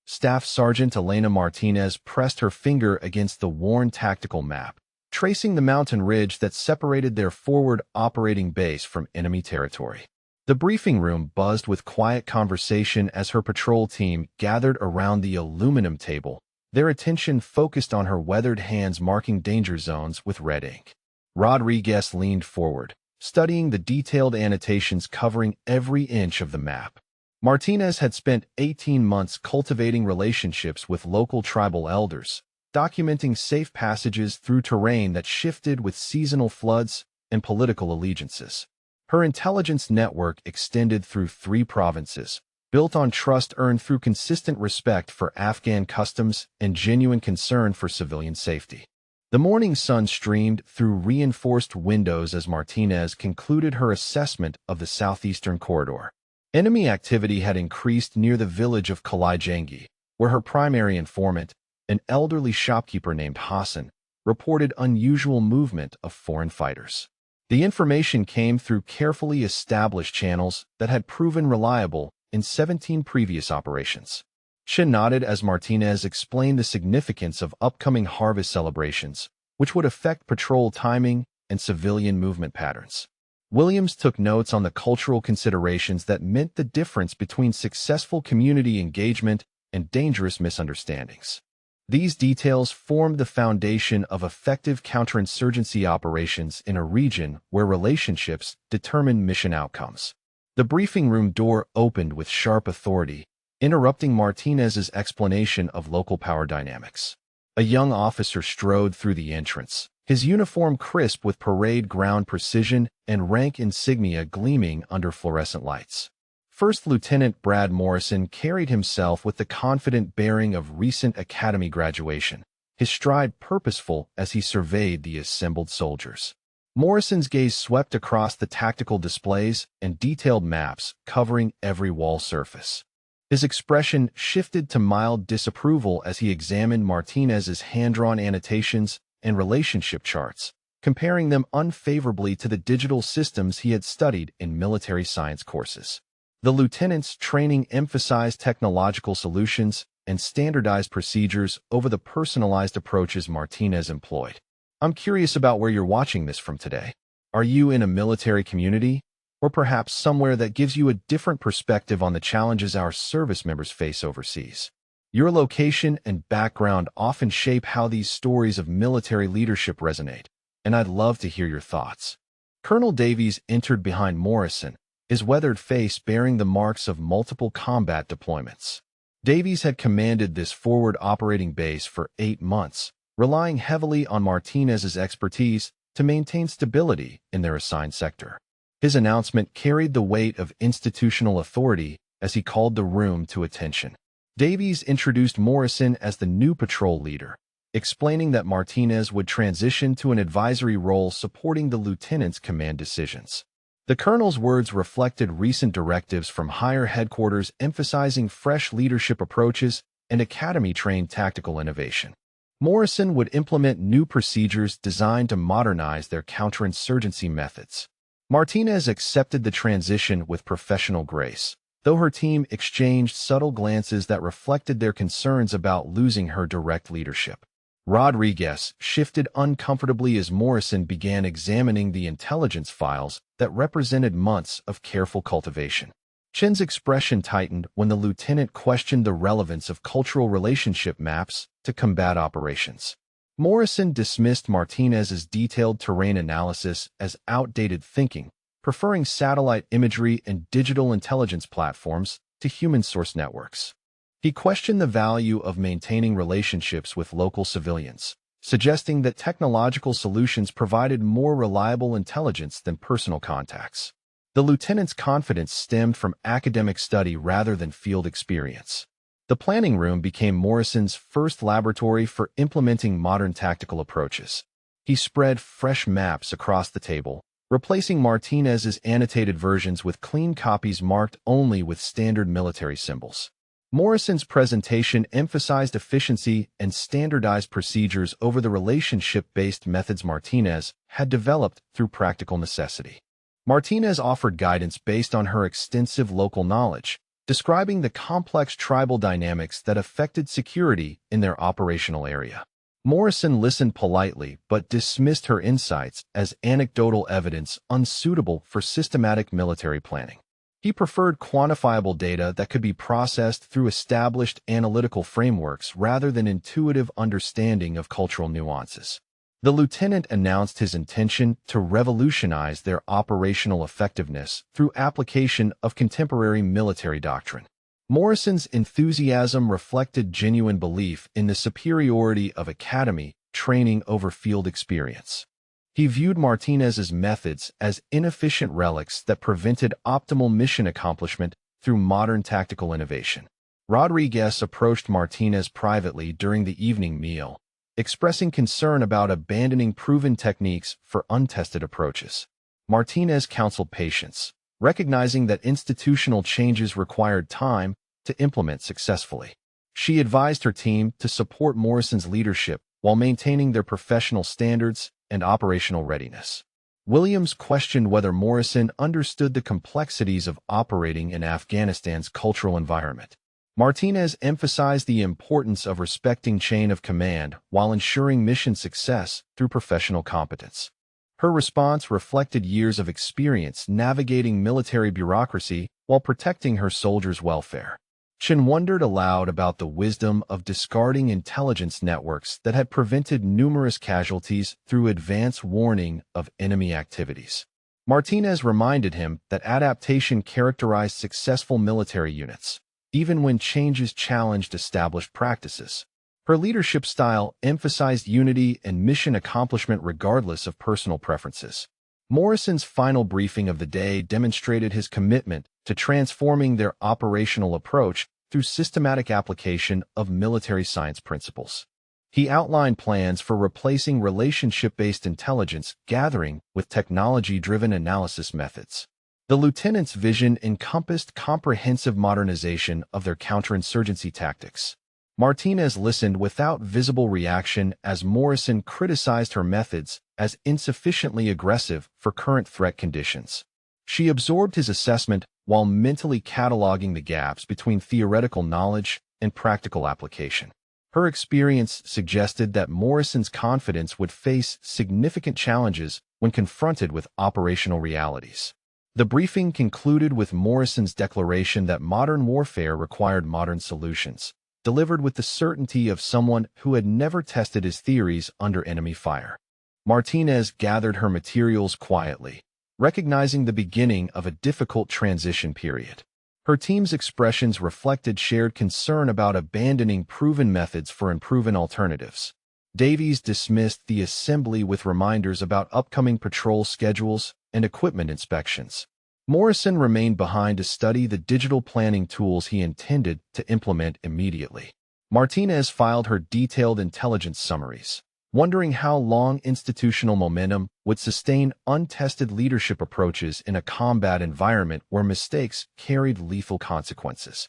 Staff Sergeant Elena Martinez pressed her finger against the worn tactical map, tracing the mountain ridge that separated their forward operating base from enemy territory. The briefing room buzzed with quiet conversation as her patrol team gathered around the aluminum table, their attention focused on her weathered hands marking danger zones with red ink. Rodriguez leaned forward, studying the detailed annotations covering every inch of the map. Martinez had spent 18 months cultivating relationships with local tribal elders, documenting safe passages through terrain that shifted with seasonal floods and political allegiances. Her intelligence network extended through 3 provinces, built on trust earned through consistent respect for Afghan customs and genuine concern for civilian safety. The morning sun streamed through reinforced windows as Martinez concluded her assessment of the southeastern corridor. Enemy activity had increased near the village of Kalajangi, where her primary informant, an elderly shopkeeper named Hassan, reported unusual movement of foreign fighters. The information came through carefully established channels that had proven reliable in 17 previous operations. Chen nodded as Martinez explained the significance of upcoming harvest celebrations, which would affect patrol timing and civilian movement patterns. Williams took notes on the cultural considerations that meant the difference between successful community engagement and dangerous misunderstandings. These details formed the foundation of effective counterinsurgency operations in a region where relationships determine mission outcomes. The briefing room door opened with sharp authority, interrupting Martinez's explanation of local power dynamics. A young officer strode through the entrance, his uniform crisp with parade ground precision and rank insignia gleaming under fluorescent lights. First Lieutenant Brad Morrison carried himself with the confident bearing of recent academy graduation, his stride purposeful as he surveyed the assembled soldiers. Morrison's gaze swept across the tactical displays and detailed maps covering every wall surface. His expression shifted to mild disapproval as he examined Martinez's hand-drawn annotations and relationship charts, comparing them unfavorably to the digital systems he had studied in military science courses. The lieutenant's training emphasized technological solutions and standardized procedures over the personalized approaches Martinez employed. I'm curious about where you're watching this from today. Are you in a military community? Or perhaps somewhere that gives you a different perspective on the challenges our service members face overseas? Your location and background often shape how these stories of military leadership resonate, and I'd love to hear your thoughts. Colonel Davies entered behind Morrison, his weathered face bearing the marks of multiple combat deployments. Davies had commanded this forward operating base for 8 months, relying heavily on Martinez's expertise to maintain stability in their assigned sector. His announcement carried the weight of institutional authority as he called the room to attention. Davies introduced Morrison as the new patrol leader, explaining that Martinez would transition to an advisory role supporting the lieutenant's command decisions. The colonel's words reflected recent directives from higher headquarters emphasizing fresh leadership approaches and academy-trained tactical innovation. Morrison would implement new procedures designed to modernize their counterinsurgency methods. Martinez accepted the transition with professional grace, though her team exchanged subtle glances that reflected their concerns about losing her direct leadership. Rodriguez shifted uncomfortably as Morrison began examining the intelligence files that represented months of careful cultivation. Chen's expression tightened when the lieutenant questioned the relevance of cultural relationship maps to combat operations. Morrison dismissed Martinez's detailed terrain analysis as outdated thinking, preferring satellite imagery and digital intelligence platforms to human-source networks. He questioned the value of maintaining relationships with local civilians, suggesting that technological solutions provided more reliable intelligence than personal contacts. The lieutenant's confidence stemmed from academic study rather than field experience. The planning room became Morrison's first laboratory for implementing modern tactical approaches. He spread fresh maps across the table, replacing Martinez's annotated versions with clean copies marked only with standard military symbols. Morrison's presentation emphasized efficiency and standardized procedures over the relationship-based methods Martinez had developed through practical necessity. Martinez offered guidance based on her extensive local knowledge, describing the complex tribal dynamics that affected security in their operational area. Morrison listened politely but dismissed her insights as anecdotal evidence unsuitable for systematic military planning. He preferred quantifiable data that could be processed through established analytical frameworks rather than intuitive understanding of cultural nuances. The lieutenant announced his intention to revolutionize their operational effectiveness through application of contemporary military doctrine. Morrison's enthusiasm reflected genuine belief in the superiority of academy training over field experience. He viewed Martinez's methods as inefficient relics that prevented optimal mission accomplishment through modern tactical innovation. Rodriguez approached Martinez privately during the evening meal, expressing concern about abandoning proven techniques for untested approaches. Martinez counseled patience, recognizing that institutional changes required time to implement successfully. She advised her team to support Morrison's leadership while maintaining their professional standards and operational readiness. Williams questioned whether Morrison understood the complexities of operating in Afghanistan's cultural environment. Martinez emphasized the importance of respecting chain of command while ensuring mission success through professional competence. Her response reflected years of experience navigating military bureaucracy while protecting her soldiers' welfare. Chen wondered aloud about the wisdom of discarding intelligence networks that had prevented numerous casualties through advance warning of enemy activities. Martinez reminded him that adaptation characterized successful military units, even when changes challenged established practices. Her leadership style emphasized unity and mission accomplishment regardless of personal preferences. Morrison's final briefing of the day demonstrated his commitment to transforming their operational approach through systematic application of military science principles. He outlined plans for replacing relationship-based intelligence gathering with technology-driven analysis methods. The lieutenant's vision encompassed comprehensive modernization of their counterinsurgency tactics. Martinez listened without visible reaction as Morrison criticized her methods as insufficiently aggressive for current threat conditions. She absorbed his assessment while mentally cataloging the gaps between theoretical knowledge and practical application. Her experience suggested that Morrison's confidence would face significant challenges when confronted with operational realities. The briefing concluded with Morrison's declaration that modern warfare required modern solutions, delivered with the certainty of someone who had never tested his theories under enemy fire. Martinez gathered her materials quietly, recognizing the beginning of a difficult transition period. Her team's expressions reflected shared concern about abandoning proven methods for unproven alternatives. Davies dismissed the assembly with reminders about upcoming patrol schedules and equipment inspections. Morrison remained behind to study the digital planning tools he intended to implement immediately. Martinez filed her detailed intelligence summaries, wondering how long institutional momentum would sustain untested leadership approaches in a combat environment where mistakes carried lethal consequences.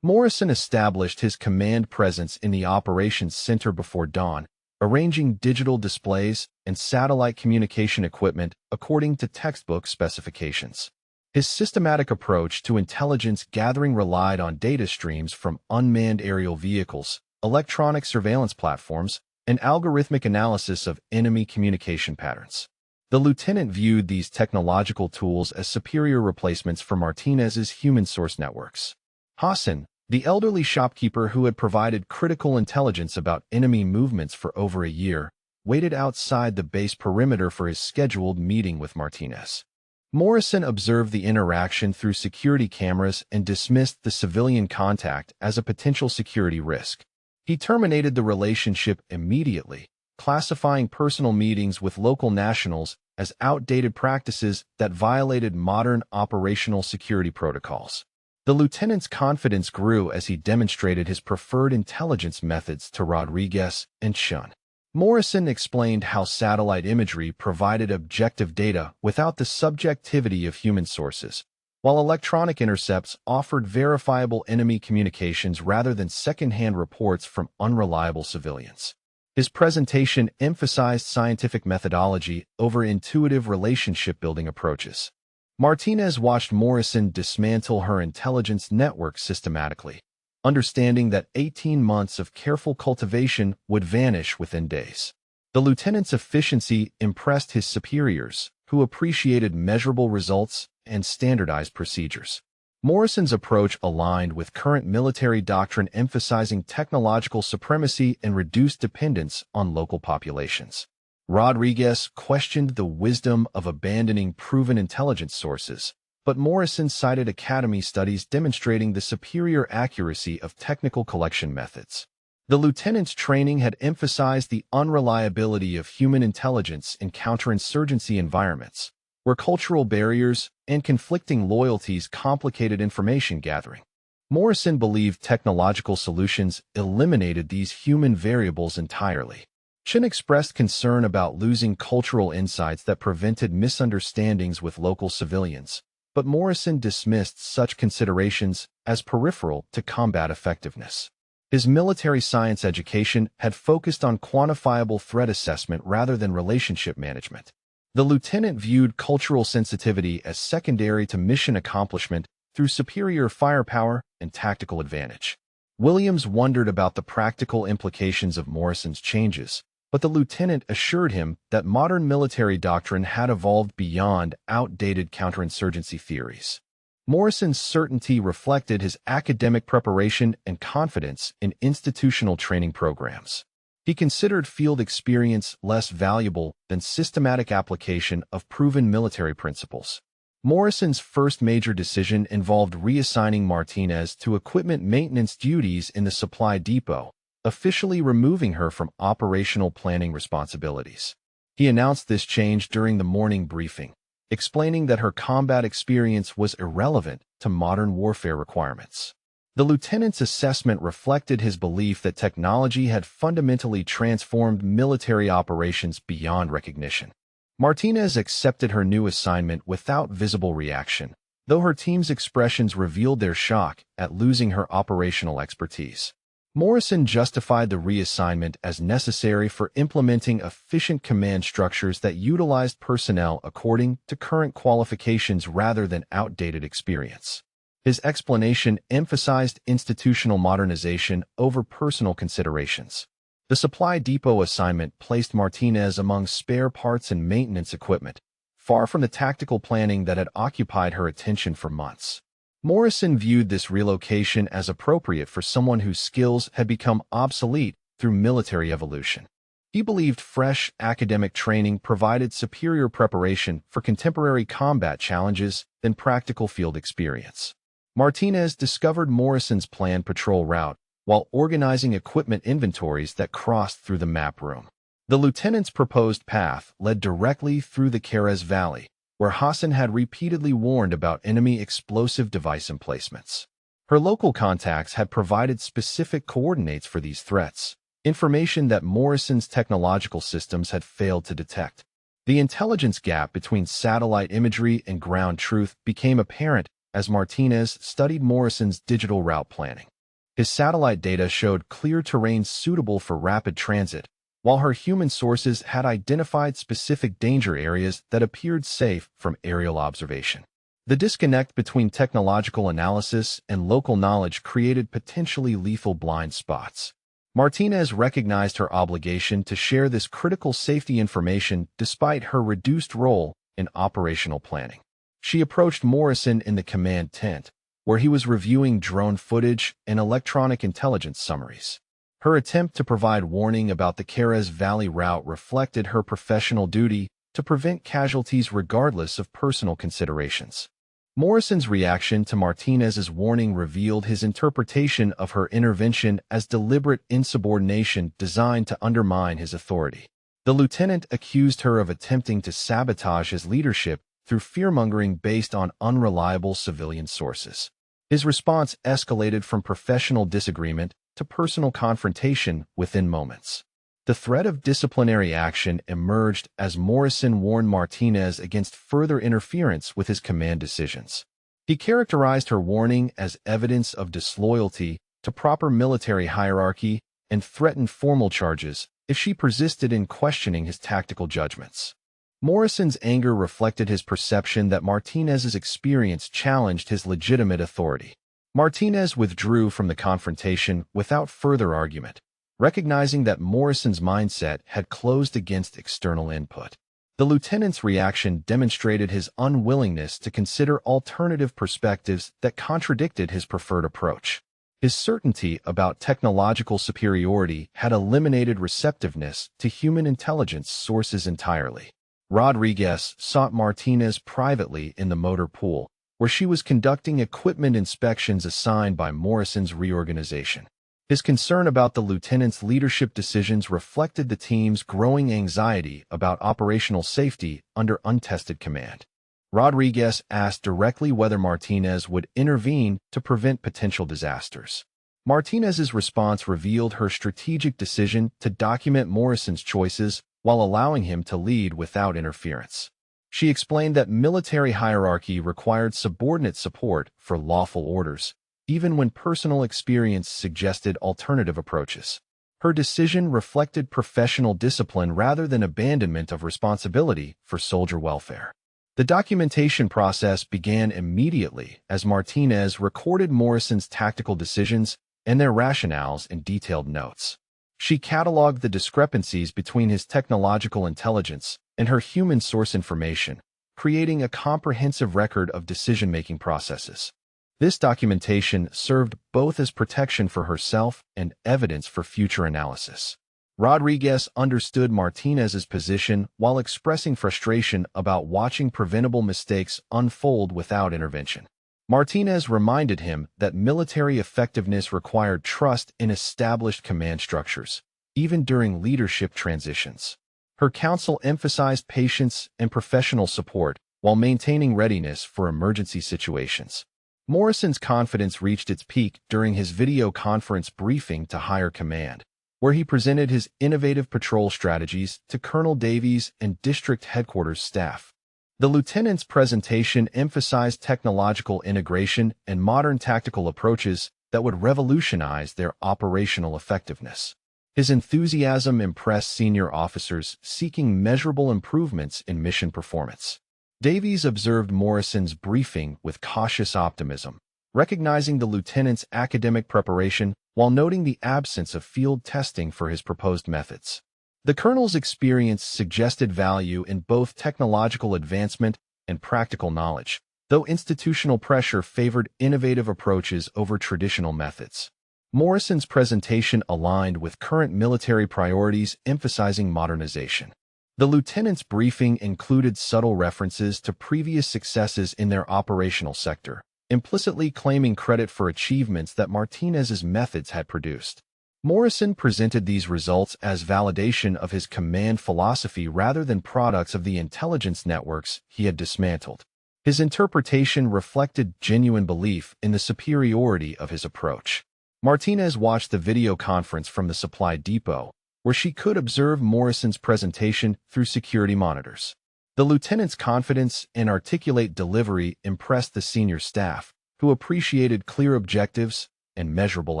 Morrison established his command presence in the operations center before dawn, arranging digital displays and satellite communication equipment according to textbook specifications. His systematic approach to intelligence gathering relied on data streams from unmanned aerial vehicles, electronic surveillance platforms, and algorithmic analysis of enemy communication patterns. The lieutenant viewed these technological tools as superior replacements for Martinez's human source networks. Hassan, the elderly shopkeeper who had provided critical intelligence about enemy movements for over a year, waited outside the base perimeter for his scheduled meeting with Martinez. Morrison observed the interaction through security cameras and dismissed the civilian contact as a potential security risk. He terminated the relationship immediately, classifying personal meetings with local nationals as outdated practices that violated modern operational security protocols. The lieutenant's confidence grew as he demonstrated his preferred intelligence methods to Rodriguez and Chun. Morrison explained how satellite imagery provided objective data without the subjectivity of human sources, while electronic intercepts offered verifiable enemy communications rather than second-hand reports from unreliable civilians. His presentation emphasized scientific methodology over intuitive relationship-building approaches. Martinez watched Morrison dismantle her intelligence network systematically, understanding that 18 months of careful cultivation would vanish within days. The lieutenant's efficiency impressed his superiors, who appreciated measurable results and standardized procedures. Morrison's approach aligned with current military doctrine emphasizing technological supremacy and reduced dependence on local populations. Rodriguez questioned the wisdom of abandoning proven intelligence sources, but Morrison cited academy studies demonstrating the superior accuracy of technical collection methods. The lieutenant's training had emphasized the unreliability of human intelligence in counterinsurgency environments, where cultural barriers and conflicting loyalties complicated information gathering. Morrison believed technological solutions eliminated these human variables entirely. Chen expressed concern about losing cultural insights that prevented misunderstandings with local civilians, but Morrison dismissed such considerations as peripheral to combat effectiveness. His military science education had focused on quantifiable threat assessment rather than relationship management. The lieutenant viewed cultural sensitivity as secondary to mission accomplishment through superior firepower and tactical advantage. Williams wondered about the practical implications of Morrison's changes, but the lieutenant assured him that modern military doctrine had evolved beyond outdated counterinsurgency theories. Morrison's certainty reflected his academic preparation and confidence in institutional training programs. He considered field experience less valuable than systematic application of proven military principles. Morrison's first major decision involved reassigning Martinez to equipment maintenance duties in the supply depot, officially removing her from operational planning responsibilities. He announced this change during the morning briefing, explaining that her combat experience was irrelevant to modern warfare requirements. The lieutenant's assessment reflected his belief that technology had fundamentally transformed military operations beyond recognition. Martinez accepted her new assignment without visible reaction, though her team's expressions revealed their shock at losing her operational expertise. Morrison justified the reassignment as necessary for implementing efficient command structures that utilized personnel according to current qualifications rather than outdated experience. His explanation emphasized institutional modernization over personal considerations. The supply depot assignment placed Martinez among spare parts and maintenance equipment, far from the tactical planning that had occupied her attention for months. Morrison viewed this relocation as appropriate for someone whose skills had become obsolete through military evolution. He believed fresh academic training provided superior preparation for contemporary combat challenges than practical field experience. Martinez discovered Morrison's planned patrol route while organizing equipment inventories that crossed through the map room. The lieutenant's proposed path led directly through the Carez Valley, where Hassan had repeatedly warned about enemy explosive device emplacements. Her local contacts had provided specific coordinates for these threats, information that Morrison's technological systems had failed to detect. The intelligence gap between satellite imagery and ground truth became apparent as Martinez studied Morrison's digital route planning. His satellite data showed clear terrain suitable for rapid transit, while her human sources had identified specific danger areas that appeared safe from aerial observation. The disconnect between technological analysis and local knowledge created potentially lethal blind spots. Martinez recognized her obligation to share this critical safety information despite her reduced role in operational planning. She approached Morrison in the command tent, where he was reviewing drone footage and electronic intelligence summaries. Her attempt to provide warning about the Carez Valley route reflected her professional duty to prevent casualties regardless of personal considerations. Morrison's reaction to Martinez's warning revealed his interpretation of her intervention as deliberate insubordination designed to undermine his authority. The lieutenant accused her of attempting to sabotage his leadership through fear-mongering based on unreliable civilian sources. His response escalated from professional disagreement to personal confrontation within moments. The threat of disciplinary action emerged as Morrison warned Martinez against further interference with his command decisions. He characterized her warning as evidence of disloyalty to proper military hierarchy and threatened formal charges if she persisted in questioning his tactical judgments. Morrison's anger reflected his perception that Martinez's experience challenged his legitimate authority. Martinez withdrew from the confrontation without further argument, recognizing that Morrison's mindset had closed against external input. The lieutenant's reaction demonstrated his unwillingness to consider alternative perspectives that contradicted his preferred approach. His certainty about technological superiority had eliminated receptiveness to human intelligence sources entirely. Rodriguez sought Martinez privately in the motor pool, where she was conducting equipment inspections assigned by Morrison's reorganization. His concern about the lieutenant's leadership decisions reflected the team's growing anxiety about operational safety under untested command. Rodriguez asked directly whether Martinez would intervene to prevent potential disasters. Martinez's response revealed her strategic decision to document Morrison's choices while allowing him to lead without interference. She explained that military hierarchy required subordinate support for lawful orders, even when personal experience suggested alternative approaches. Her decision reflected professional discipline rather than abandonment of responsibility for soldier welfare. The documentation process began immediately as Martinez recorded Morrison's tactical decisions and their rationales in detailed notes. She cataloged the discrepancies between his technological intelligence and her human source information, creating a comprehensive record of decision-making processes. This documentation served both as protection for herself and evidence for future analysis. Rodriguez understood Martinez's position while expressing frustration about watching preventable mistakes unfold without intervention. Martinez reminded him that military effectiveness required trust in established command structures, even during leadership transitions. Her counsel emphasized patience and professional support while maintaining readiness for emergency situations. Morrison's confidence reached its peak during his video conference briefing to higher command, where he presented his innovative patrol strategies to Colonel Davies and district headquarters staff. The lieutenant's presentation emphasized technological integration and modern tactical approaches that would revolutionize their operational effectiveness. His enthusiasm impressed senior officers seeking measurable improvements in mission performance. Davies observed Morrison's briefing with cautious optimism, recognizing the lieutenant's academic preparation while noting the absence of field testing for his proposed methods. The colonel's experience suggested value in both technological advancement and practical knowledge, though institutional pressure favored innovative approaches over traditional methods. Morrison's presentation aligned with current military priorities, emphasizing modernization. The lieutenant's briefing included subtle references to previous successes in their operational sector, implicitly claiming credit for achievements that Martinez's methods had produced. Morrison presented these results as validation of his command philosophy rather than products of the intelligence networks he had dismantled. His interpretation reflected genuine belief in the superiority of his approach. Martinez watched the video conference from the supply depot, where she could observe Morrison's presentation through security monitors. The lieutenant's confidence and articulate delivery impressed the senior staff, who appreciated clear objectives and measurable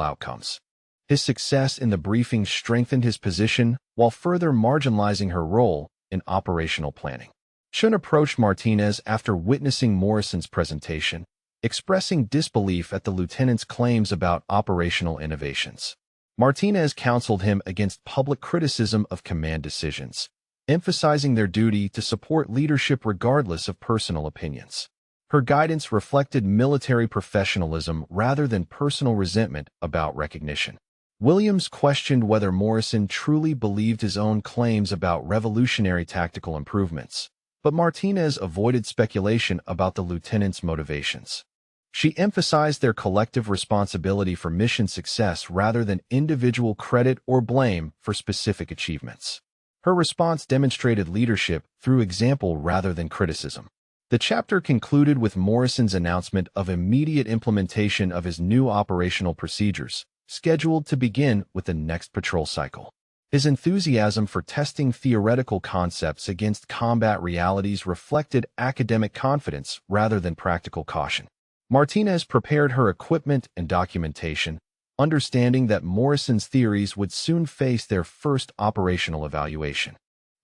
outcomes. His success in the briefing strengthened his position while further marginalizing her role in operational planning. Chun approached Martinez after witnessing Morrison's presentation, expressing disbelief at the lieutenant's claims about operational innovations. Martinez counseled him against public criticism of command decisions, emphasizing their duty to support leadership regardless of personal opinions. Her guidance reflected military professionalism rather than personal resentment about recognition. Williams questioned whether Morrison truly believed his own claims about revolutionary tactical improvements, but Martinez avoided speculation about the lieutenant's motivations. She emphasized their collective responsibility for mission success rather than individual credit or blame for specific achievements. Her response demonstrated leadership through example rather than criticism. The chapter concluded with Morrison's announcement of immediate implementation of his new operational procedures, scheduled to begin with the next patrol cycle. His enthusiasm for testing theoretical concepts against combat realities reflected academic confidence rather than practical caution. Martinez prepared her equipment and documentation, understanding that Morrison's theories would soon face their first operational evaluation.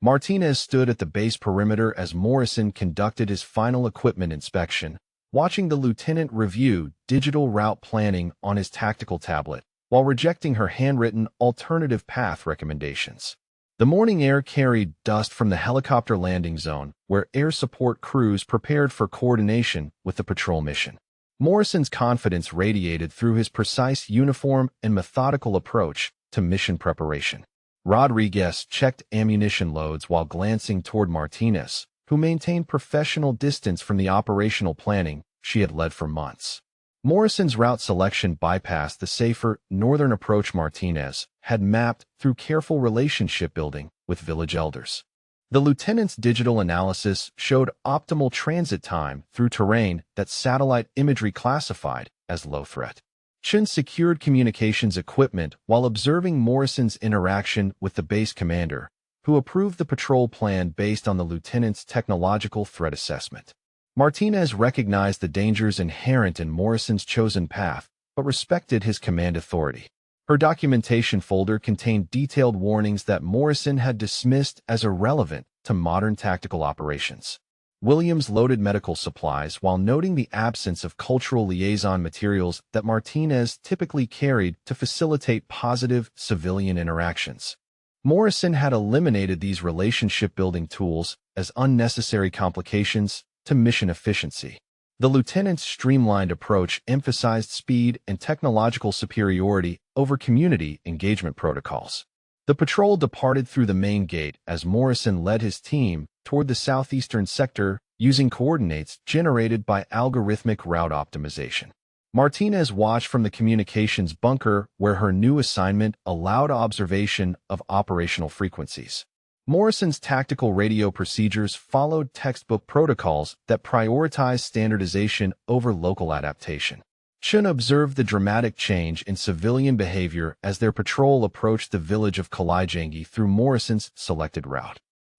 Martinez stood at the base perimeter as Morrison conducted his final equipment inspection, watching the lieutenant review digital route planning on his tactical tablet, while rejecting her handwritten alternative path recommendations. The morning air carried dust from the helicopter landing zone, where air support crews prepared for coordination with the patrol mission. Morrison's confidence radiated through his precise uniform and methodical approach to mission preparation. Rodriguez checked ammunition loads while glancing toward Martinez, who maintained professional distance from the operational planning she had led for months. Morrison's route selection bypassed the safer northern approach Martinez had mapped through careful relationship building with village elders. The lieutenant's digital analysis showed optimal transit time through terrain that satellite imagery classified as low threat. Chen secured communications equipment while observing Morrison's interaction with the base commander, who approved the patrol plan based on the lieutenant's technological threat assessment. Martinez recognized the dangers inherent in Morrison's chosen path, but respected his command authority. Her documentation folder contained detailed warnings that Morrison had dismissed as irrelevant to modern tactical operations. Williams loaded medical supplies while noting the absence of cultural liaison materials that Martinez typically carried to facilitate positive civilian interactions. Morrison had eliminated these relationship-building tools as unnecessary complications to mission efficiency. The lieutenant's streamlined approach emphasized speed and technological superiority over community engagement protocols. The patrol departed through the main gate as Morrison led his team toward the southeastern sector using coordinates generated by algorithmic route optimization. Martinez watched from the communications bunker where her new assignment allowed observation of operational frequencies. Morrison's tactical radio procedures followed textbook protocols that prioritized standardization over local adaptation. Chen observed the dramatic change in civilian behavior as their patrol approached the village of Kalajangi through Morrison's selected route.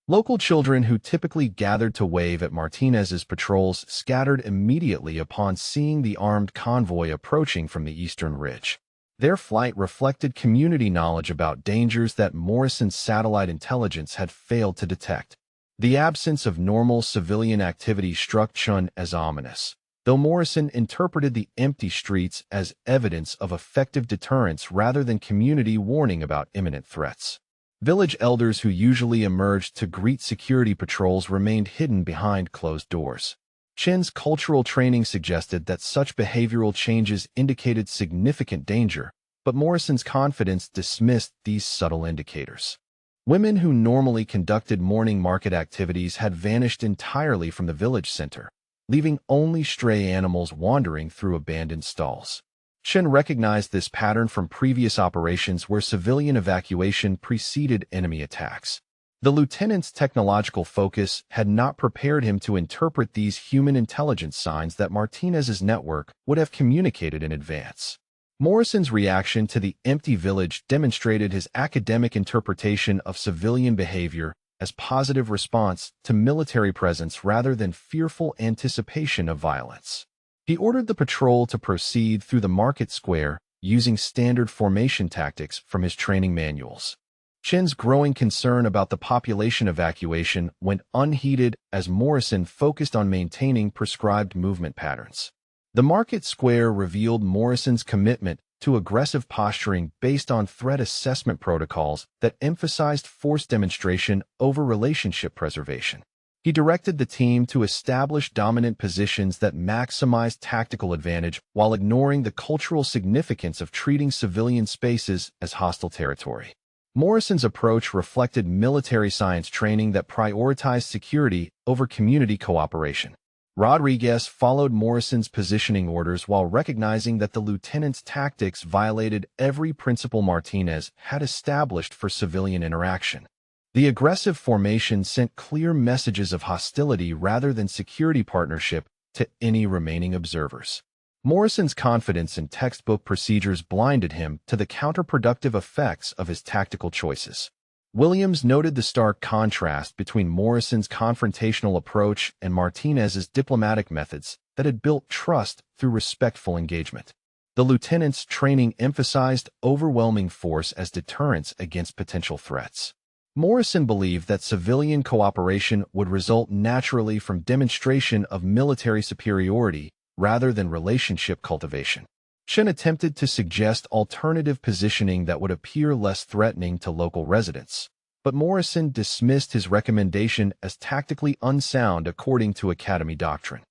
Local children who typically gathered to wave at Martinez's patrols scattered immediately upon seeing the armed convoy approaching from the eastern ridge. Their flight reflected community knowledge about dangers that Morrison's satellite intelligence had failed to detect. The absence of normal civilian activity struck Chen as ominous, though Morrison interpreted the empty streets as evidence of effective deterrence rather than community warning about imminent threats. Village elders who usually emerged to greet security patrols remained hidden behind closed doors. Chen's cultural training suggested that such behavioral changes indicated significant danger, but Morrison's confidence dismissed these subtle indicators. Women who normally conducted morning market activities had vanished entirely from the village center, leaving only stray animals wandering through abandoned stalls. Chen recognized this pattern from previous operations where civilian evacuation preceded enemy attacks. The lieutenant's technological focus had not prepared him to interpret these human intelligence signs that Martinez's network would have communicated in advance. Morrison's reaction to the empty village demonstrated his academic interpretation of civilian behavior as positive response to military presence rather than fearful anticipation of violence. He ordered the patrol to proceed through the market square using standard formation tactics from his training manuals. Chen's growing concern about the population evacuation went unheeded as Morrison focused on maintaining prescribed movement patterns. The market square revealed Morrison's commitment to aggressive posturing based on threat assessment protocols that emphasized force demonstration over relationship preservation. He directed the team to establish dominant positions that maximized tactical advantage while ignoring the cultural significance of treating civilian spaces as hostile territory. Morrison's approach reflected military science training that prioritized security over community cooperation. Rodriguez followed Morrison's positioning orders while recognizing that the lieutenant's tactics violated every principle Martinez had established for civilian interaction. The aggressive formation sent clear messages of hostility rather than security partnership to any remaining observers. Morrison's confidence in textbook procedures blinded him to the counterproductive effects of his tactical choices. Williams noted the stark contrast between Morrison's confrontational approach and Martinez's diplomatic methods that had built trust through respectful engagement. The lieutenant's training emphasized overwhelming force as deterrence against potential threats. Morrison believed that civilian cooperation would result naturally from demonstration of military superiority rather than relationship cultivation. Shen attempted to suggest alternative positioning that would appear less threatening to local residents, but Morrison dismissed his recommendation as tactically unsound according to Academy doctrine.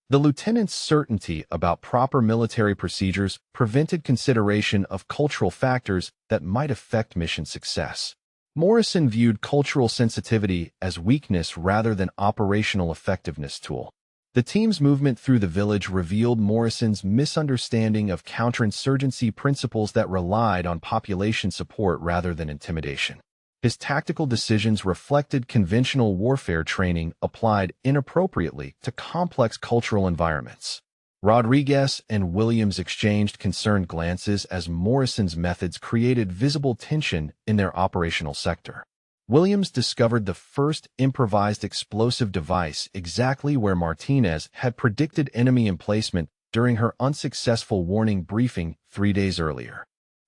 The lieutenant's certainty about proper military procedures prevented consideration of cultural factors that might affect mission success. Morrison viewed cultural sensitivity as weakness rather than operational effectiveness tool. The team's movement through the village revealed Morrison's misunderstanding of counterinsurgency principles that relied on population support rather than intimidation. His tactical decisions reflected conventional warfare training applied inappropriately to complex cultural environments. Rodriguez and Williams exchanged concerned glances as Morrison's methods created visible tension in their operational sector. Williams discovered the first improvised explosive device exactly where Martinez had predicted enemy emplacement during her unsuccessful warning briefing 3 days earlier.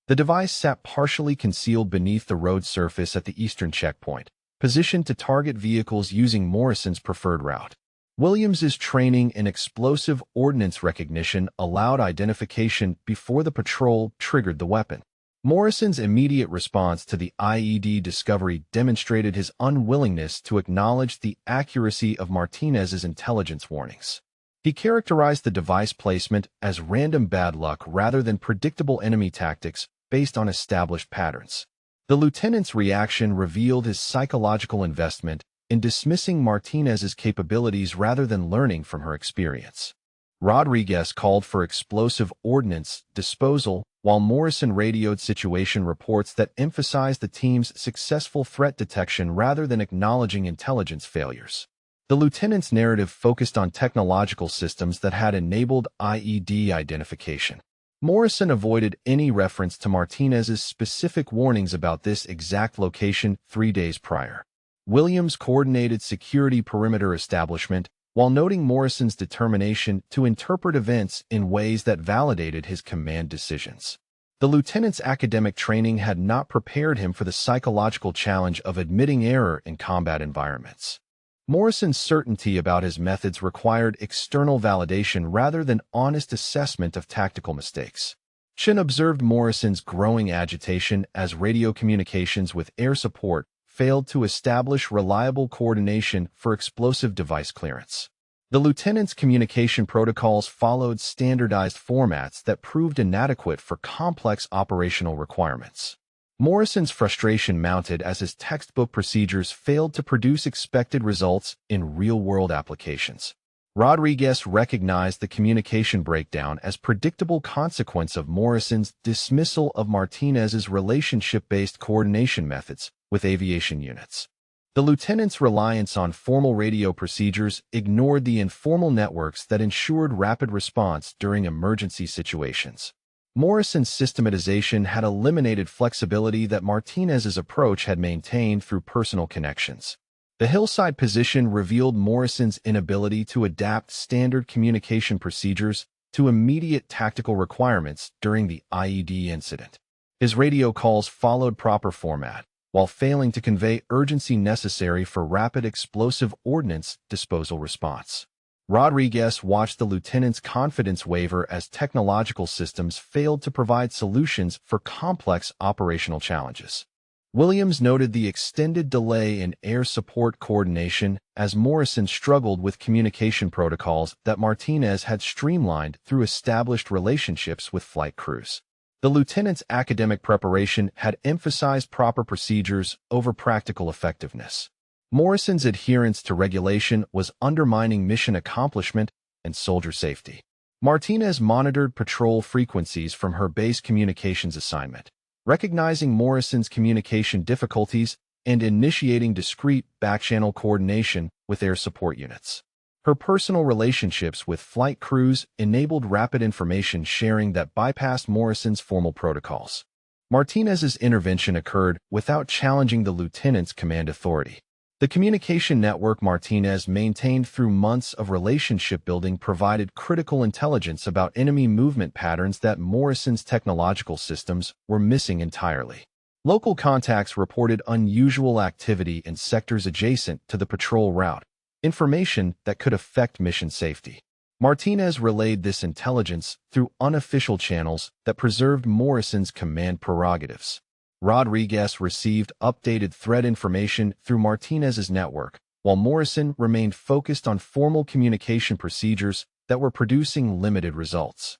The device sat partially concealed beneath the road surface at the eastern checkpoint, positioned to target vehicles using Morrison's preferred route. Williams's training in explosive ordnance recognition allowed identification before the patrol triggered the weapon. Morrison's immediate response to the IED discovery demonstrated his unwillingness to acknowledge the accuracy of Martinez's intelligence warnings. He characterized the device placement as random bad luck rather than predictable enemy tactics based on established patterns. The lieutenant's reaction revealed his psychological investment in dismissing Martinez's capabilities rather than learning from her experience. Rodriguez called for explosive ordnance disposal, while Morrison radioed situation reports that emphasized the team's successful threat detection rather than acknowledging intelligence failures. The lieutenant's narrative focused on technological systems that had enabled IED identification. Morrison avoided any reference to Martinez's specific warnings about this exact location 3 days prior. Williams coordinated security perimeter establishment while noting Morrison's determination to interpret events in ways that validated his command decisions. The lieutenant's academic training had not prepared him for the psychological challenge of admitting error in combat environments. Morrison's certainty about his methods required external validation rather than honest assessment of tactical mistakes. Shin observed Morrison's growing agitation as radio communications with air support failed to establish reliable coordination for explosive device clearance. The lieutenant's communication protocols followed standardized formats that proved inadequate for complex operational requirements. Morrison's frustration mounted as his textbook procedures failed to produce expected results in real-world applications. Rodriguez recognized the communication breakdown as predictable consequence of Morrison's dismissal of Martinez's relationship-based coordination methods with aviation units. The lieutenant's reliance on formal radio procedures ignored the informal networks that ensured rapid response during emergency situations. Morrison's systematization had eliminated flexibility that Martinez's approach had maintained through personal connections. The hillside position revealed Morrison's inability to adapt standard communication procedures to immediate tactical requirements during the IED incident. His radio calls followed proper format, while failing to convey urgency necessary for rapid explosive ordnance disposal response. Rodriguez watched the lieutenant's confidence waver as technological systems failed to provide solutions for complex operational challenges. Williams noted the extended delay in air support coordination as Morrison struggled with communication protocols that Martinez had streamlined through established relationships with flight crews. The lieutenant's academic preparation had emphasized proper procedures over practical effectiveness. Morrison's adherence to regulation was undermining mission accomplishment and soldier safety. Martinez monitored patrol frequencies from her base communications assignment, recognizing Morrison's communication difficulties and initiating discreet back-channel coordination with air support units. Her personal relationships with flight crews enabled rapid information sharing that bypassed Morrison's formal protocols. Martinez's intervention occurred without challenging the lieutenant's command authority. The communication network Martinez maintained through months of relationship building provided critical intelligence about enemy movement patterns that Morrison's technological systems were missing entirely. Local contacts reported unusual activity in sectors adjacent to the patrol route, information that could affect mission safety. Martinez relayed this intelligence through unofficial channels that preserved Morrison's command prerogatives. Rodriguez received updated threat information through Martinez's network, while Morrison remained focused on formal communication procedures that were producing limited results.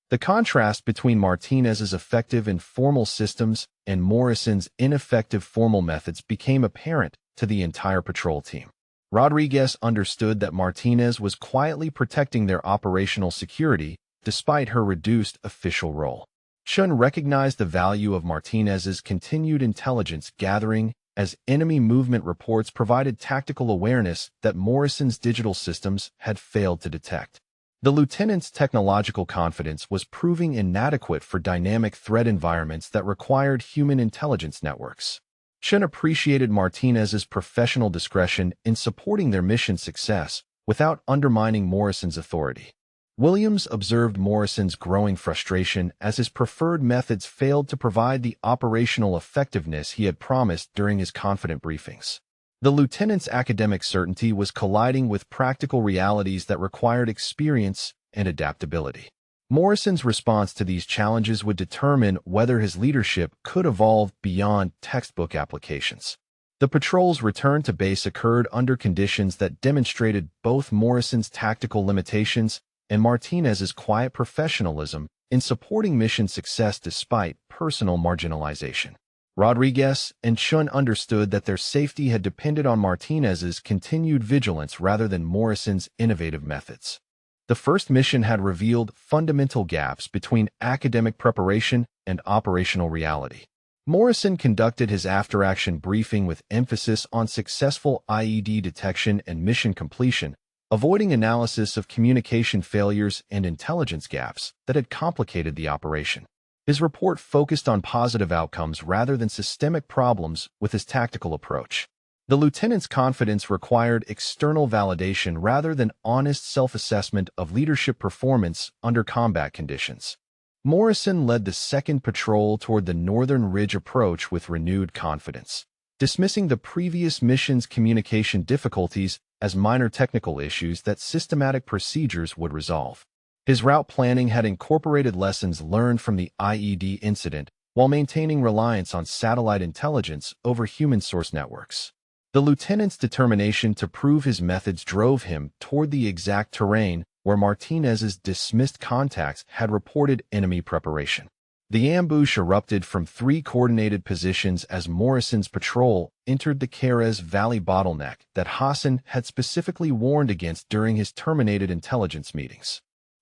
The contrast between Martinez's effective informal systems and Morrison's ineffective formal methods became apparent to the entire patrol team. Rodriguez understood that Martinez was quietly protecting their operational security despite her reduced official role. Chun recognized the value of Martinez's continued intelligence gathering as enemy movement reports provided tactical awareness that Morrison's digital systems had failed to detect. The lieutenant's technological confidence was proving inadequate for dynamic threat environments that required human intelligence networks. Chun appreciated Martinez's professional discretion in supporting their mission success without undermining Morrison's authority. Williams observed Morrison's growing frustration as his preferred methods failed to provide the operational effectiveness he had promised during his confident briefings. The lieutenant's academic certainty was colliding with practical realities that required experience and adaptability. Morrison's response to these challenges would determine whether his leadership could evolve beyond textbook applications. The patrol's return to base occurred under conditions that demonstrated both Morrison's tactical limitations and Martinez's quiet professionalism in supporting mission success despite personal marginalization. Rodriguez and Chun understood that their safety had depended on Martinez's continued vigilance rather than Morrison's innovative methods. The first mission had revealed fundamental gaps between academic preparation and operational reality. Morrison conducted his after-action briefing with emphasis on successful IED detection and mission completion, avoiding analysis of communication failures and intelligence gaps that had complicated the operation. His report focused on positive outcomes rather than systemic problems with his tactical approach. The lieutenant's confidence required external validation rather than honest self-assessment of leadership performance under combat conditions. Morrison led the second patrol toward the Northern Ridge approach with renewed confidence, dismissing the previous mission's communication difficulties as minor technical issues that systematic procedures would resolve. His route planning had incorporated lessons learned from the IED incident while maintaining reliance on satellite intelligence over human source networks. The lieutenant's determination to prove his methods drove him toward the exact terrain where Martinez's dismissed contacts had reported enemy preparation. The ambush erupted from 3 coordinated positions as Morrison's patrol entered the Carez Valley bottleneck that Hassan had specifically warned against during his terminated intelligence meetings.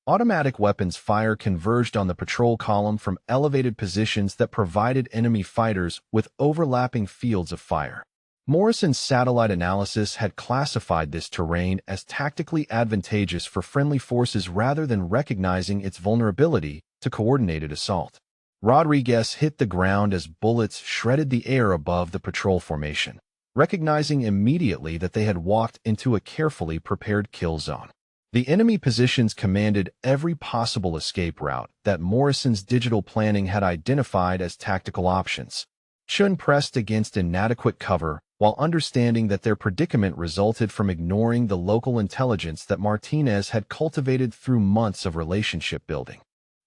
Automatic weapons fire converged on the patrol column from elevated positions that provided enemy fighters with overlapping fields of fire. Morrison's satellite analysis had classified this terrain as tactically advantageous for friendly forces rather than recognizing its vulnerability to coordinated assault. Rodriguez hit the ground as bullets shredded the air above the patrol formation, recognizing immediately that they had walked into a carefully prepared kill zone. The enemy positions commanded every possible escape route that Morrison's digital planning had identified as tactical options. Chun pressed against inadequate cover while understanding that their predicament resulted from ignoring the local intelligence that Martinez had cultivated through months of relationship building.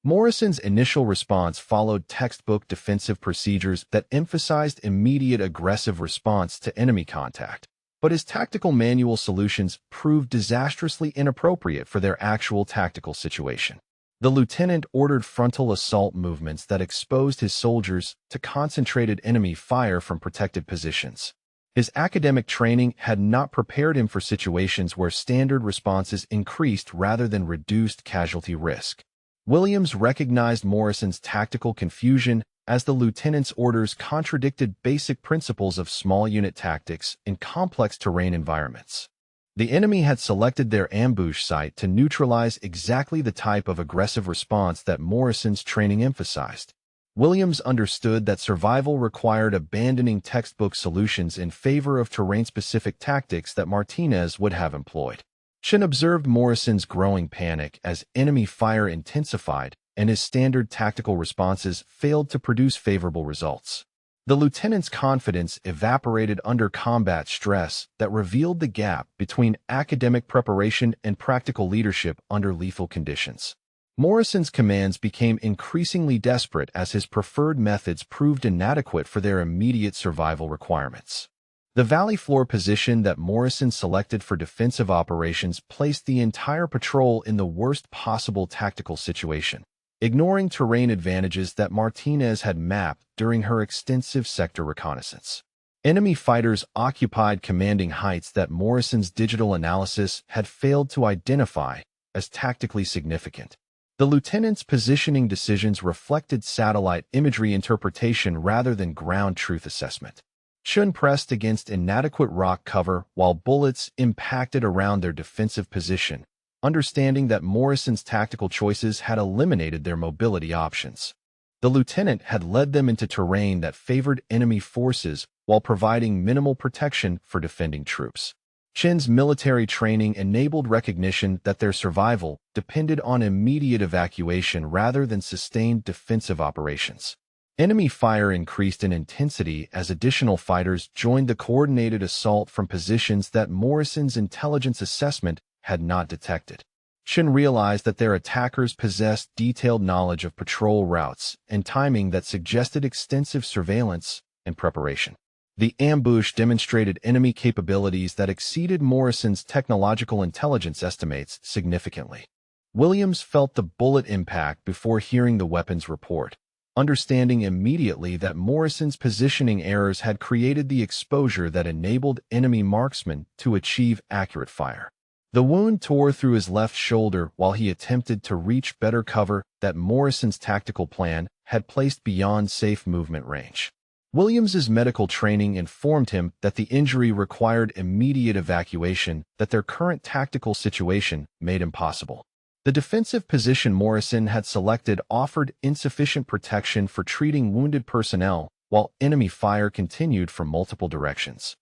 Morrison's initial response followed textbook defensive procedures that emphasized immediate aggressive response to enemy contact, but his tactical manual solutions proved disastrously inappropriate for their actual tactical situation. The lieutenant ordered frontal assault movements that exposed his soldiers to concentrated enemy fire from protected positions. His academic training had not prepared him for situations where standard responses increased rather than reduced casualty risk. Williams recognized Morrison's tactical confusion as the lieutenant's orders contradicted basic principles of small unit tactics in complex terrain environments. The enemy had selected their ambush site to neutralize exactly the type of aggressive response that Morrison's training emphasized. Williams understood that survival required abandoning textbook solutions in favor of terrain-specific tactics that Martinez would have employed. Chun observed Morrison's growing panic as enemy fire intensified and his standard tactical responses failed to produce favorable results. The lieutenant's confidence evaporated under combat stress that revealed the gap between academic preparation and practical leadership under lethal conditions. Morrison's commands became increasingly desperate as his preferred methods proved inadequate for their immediate survival requirements. The valley floor position that Morrison selected for defensive operations placed the entire patrol in the worst possible tactical situation, ignoring terrain advantages that Martinez had mapped during her extensive sector reconnaissance. Enemy fighters occupied commanding heights that Morrison's digital analysis had failed to identify as tactically significant. The lieutenant's positioning decisions reflected satellite imagery interpretation rather than ground truth assessment. Chun pressed against inadequate rock cover while bullets impacted around their defensive position, understanding that Morrison's tactical choices had eliminated their mobility options. The lieutenant had led them into terrain that favored enemy forces while providing minimal protection for defending troops. Chin's military training enabled recognition that their survival depended on immediate evacuation rather than sustained defensive operations. Enemy fire increased in intensity as additional fighters joined the coordinated assault from positions that Morrison's intelligence assessment had not detected. Chin realized that their attackers possessed detailed knowledge of patrol routes and timing that suggested extensive surveillance and preparation. The ambush demonstrated enemy capabilities that exceeded Morrison's technological intelligence estimates significantly. Williams felt the bullet impact before hearing the weapon's report, understanding immediately that Morrison's positioning errors had created the exposure that enabled enemy marksmen to achieve accurate fire. The wound tore through his left shoulder while he attempted to reach better cover that Morrison's tactical plan had placed beyond safe movement range. Williams's medical training informed him that the injury required immediate evacuation that their current tactical situation made impossible. The defensive position Morrison had selected offered insufficient protection for treating wounded personnel, while enemy fire continued from multiple directions.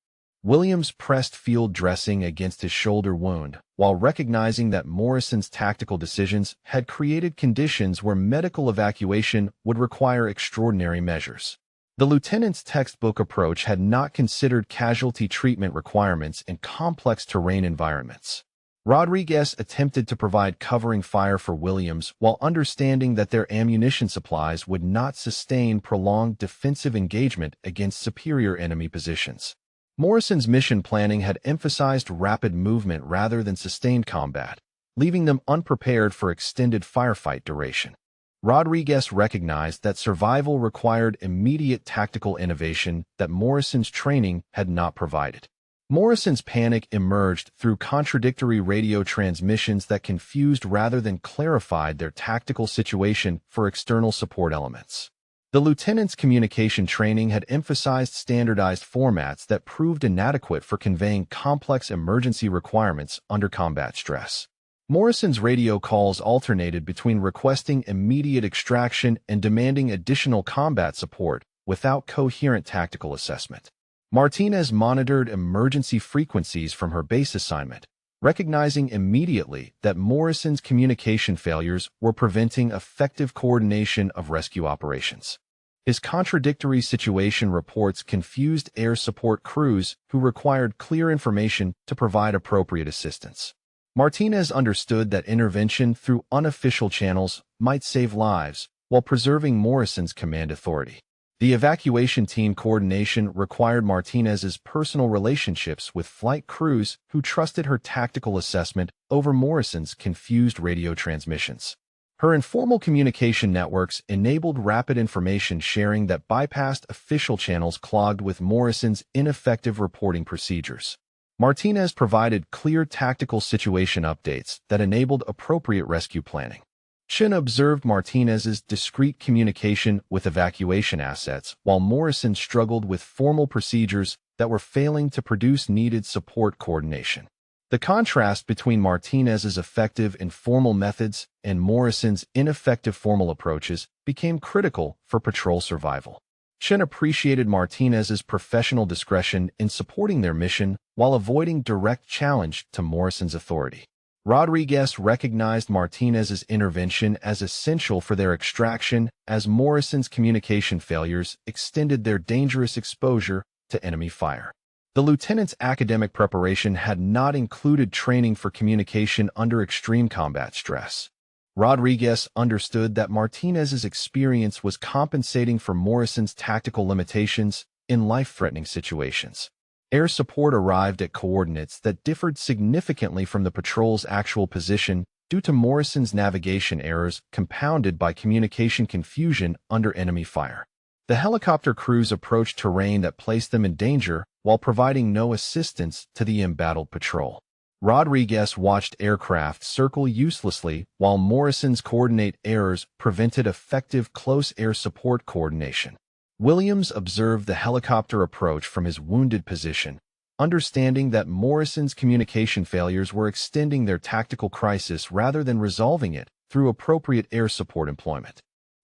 Williams pressed field dressing against his shoulder wound, while recognizing that Morrison's tactical decisions had created conditions where medical evacuation would require extraordinary measures. The lieutenant's textbook approach had not considered casualty treatment requirements in complex terrain environments. Rodriguez attempted to provide covering fire for Williams while understanding that their ammunition supplies would not sustain prolonged defensive engagement against superior enemy positions. Morrison's mission planning had emphasized rapid movement rather than sustained combat, leaving them unprepared for extended firefight duration. Rodriguez recognized that survival required immediate tactical innovation that Morrison's training had not provided. Morrison's panic emerged through contradictory radio transmissions that confused rather than clarified their tactical situation for external support elements. The lieutenant's communication training had emphasized standardized formats that proved inadequate for conveying complex emergency requirements under combat stress. Morrison's radio calls alternated between requesting immediate extraction and demanding additional combat support without coherent tactical assessment. Martinez monitored emergency frequencies from her base assignment, recognizing immediately that Morrison's communication failures were preventing effective coordination of rescue operations. His contradictory situation reports confused air support crews who required clear information to provide appropriate assistance. Martinez understood that intervention through unofficial channels might save lives while preserving Morrison's command authority. The evacuation team coordination required Martinez's personal relationships with flight crews who trusted her tactical assessment over Morrison's confused radio transmissions. Her informal communication networks enabled rapid information sharing that bypassed official channels clogged with Morrison's ineffective reporting procedures. Martinez provided clear tactical situation updates that enabled appropriate rescue planning. Chin observed Martinez's discreet communication with evacuation assets, while Morrison struggled with formal procedures that were failing to produce needed support coordination. The contrast between Martinez's effective informal methods and Morrison's ineffective formal approaches became critical for patrol survival. Chin appreciated Martinez's professional discretion in supporting their mission while avoiding direct challenge to Morrison's authority. Rodriguez recognized Martinez's intervention as essential for their extraction, as Morrison's communication failures extended their dangerous exposure to enemy fire. The lieutenant's academic preparation had not included training for communication under extreme combat stress. Rodriguez understood that Martinez's experience was compensating for Morrison's tactical limitations in life-threatening situations. Air support arrived at coordinates that differed significantly from the patrol's actual position due to Morrison's navigation errors compounded by communication confusion under enemy fire. The helicopter crews approached terrain that placed them in danger while providing no assistance to the embattled patrol. Rodriguez watched aircraft circle uselessly while Morrison's coordinate errors prevented effective close air support coordination. Williams observed the helicopter approach from his wounded position, understanding that Morrison's communication failures were extending their tactical crisis rather than resolving it through appropriate air support employment.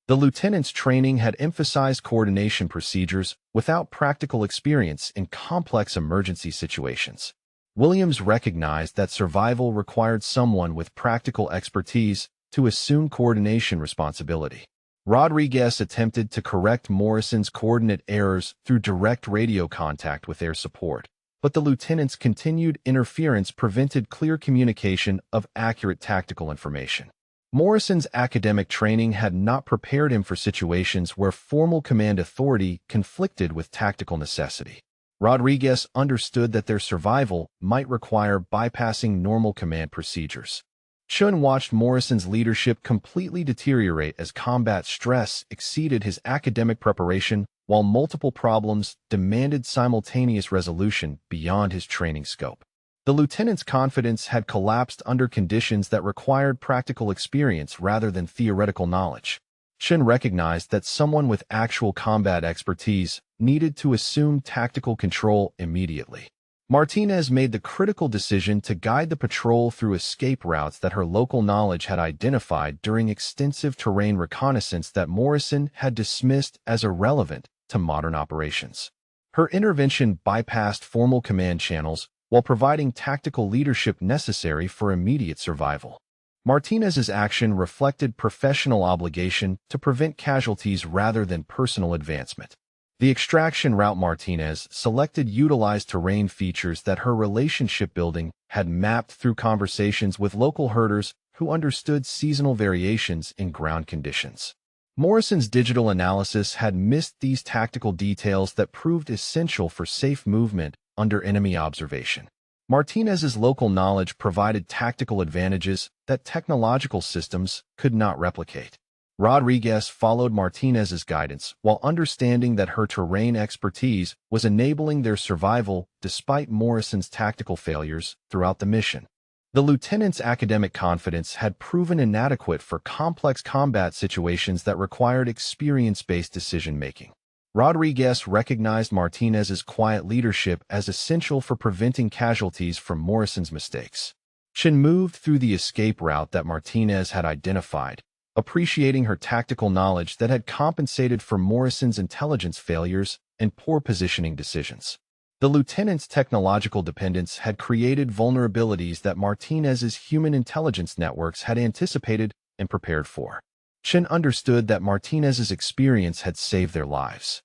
The lieutenant's training had emphasized coordination procedures without practical experience in complex emergency situations. Williams recognized that survival required someone with practical expertise to assume coordination responsibility. Rodriguez attempted to correct Morrison's coordinate errors through direct radio contact with air support, but the lieutenant's continued interference prevented clear communication of accurate tactical information. Morrison's academic training had not prepared him for situations where formal command authority conflicted with tactical necessity. Rodriguez understood that their survival might require bypassing normal command procedures. Chun watched Morrison's leadership completely deteriorate as combat stress exceeded his academic preparation, while multiple problems demanded simultaneous resolution beyond his training scope. The lieutenant's confidence had collapsed under conditions that required practical experience rather than theoretical knowledge. Chun recognized that someone with actual combat expertise needed to assume tactical control immediately. Martinez made the critical decision to guide the patrol through escape routes that her local knowledge had identified during extensive terrain reconnaissance that Morrison had dismissed as irrelevant to modern operations. Her intervention bypassed formal command channels while providing tactical leadership necessary for immediate survival. Martinez's action reflected professional obligation to prevent casualties rather than personal advancement. The extraction route Martinez selected utilized terrain features that her relationship building had mapped through conversations with local herders who understood seasonal variations in ground conditions. Morrison's digital analysis had missed these tactical details that proved essential for safe movement under enemy observation. Martinez's local knowledge provided tactical advantages that technological systems could not replicate. Rodriguez followed Martinez's guidance while understanding that her terrain expertise was enabling their survival despite Morrison's tactical failures throughout the mission. The lieutenant's academic confidence had proven inadequate for complex combat situations that required experience-based decision-making. Rodriguez recognized Martinez's quiet leadership as essential for preventing casualties from Morrison's mistakes. Chun moved through the escape route that Martinez had identified, appreciating her tactical knowledge that had compensated for Morrison's intelligence failures and poor positioning decisions. The lieutenant's technological dependence had created vulnerabilities that Martinez's human intelligence networks had anticipated and prepared for. Chun understood that Martinez's experience had saved their lives.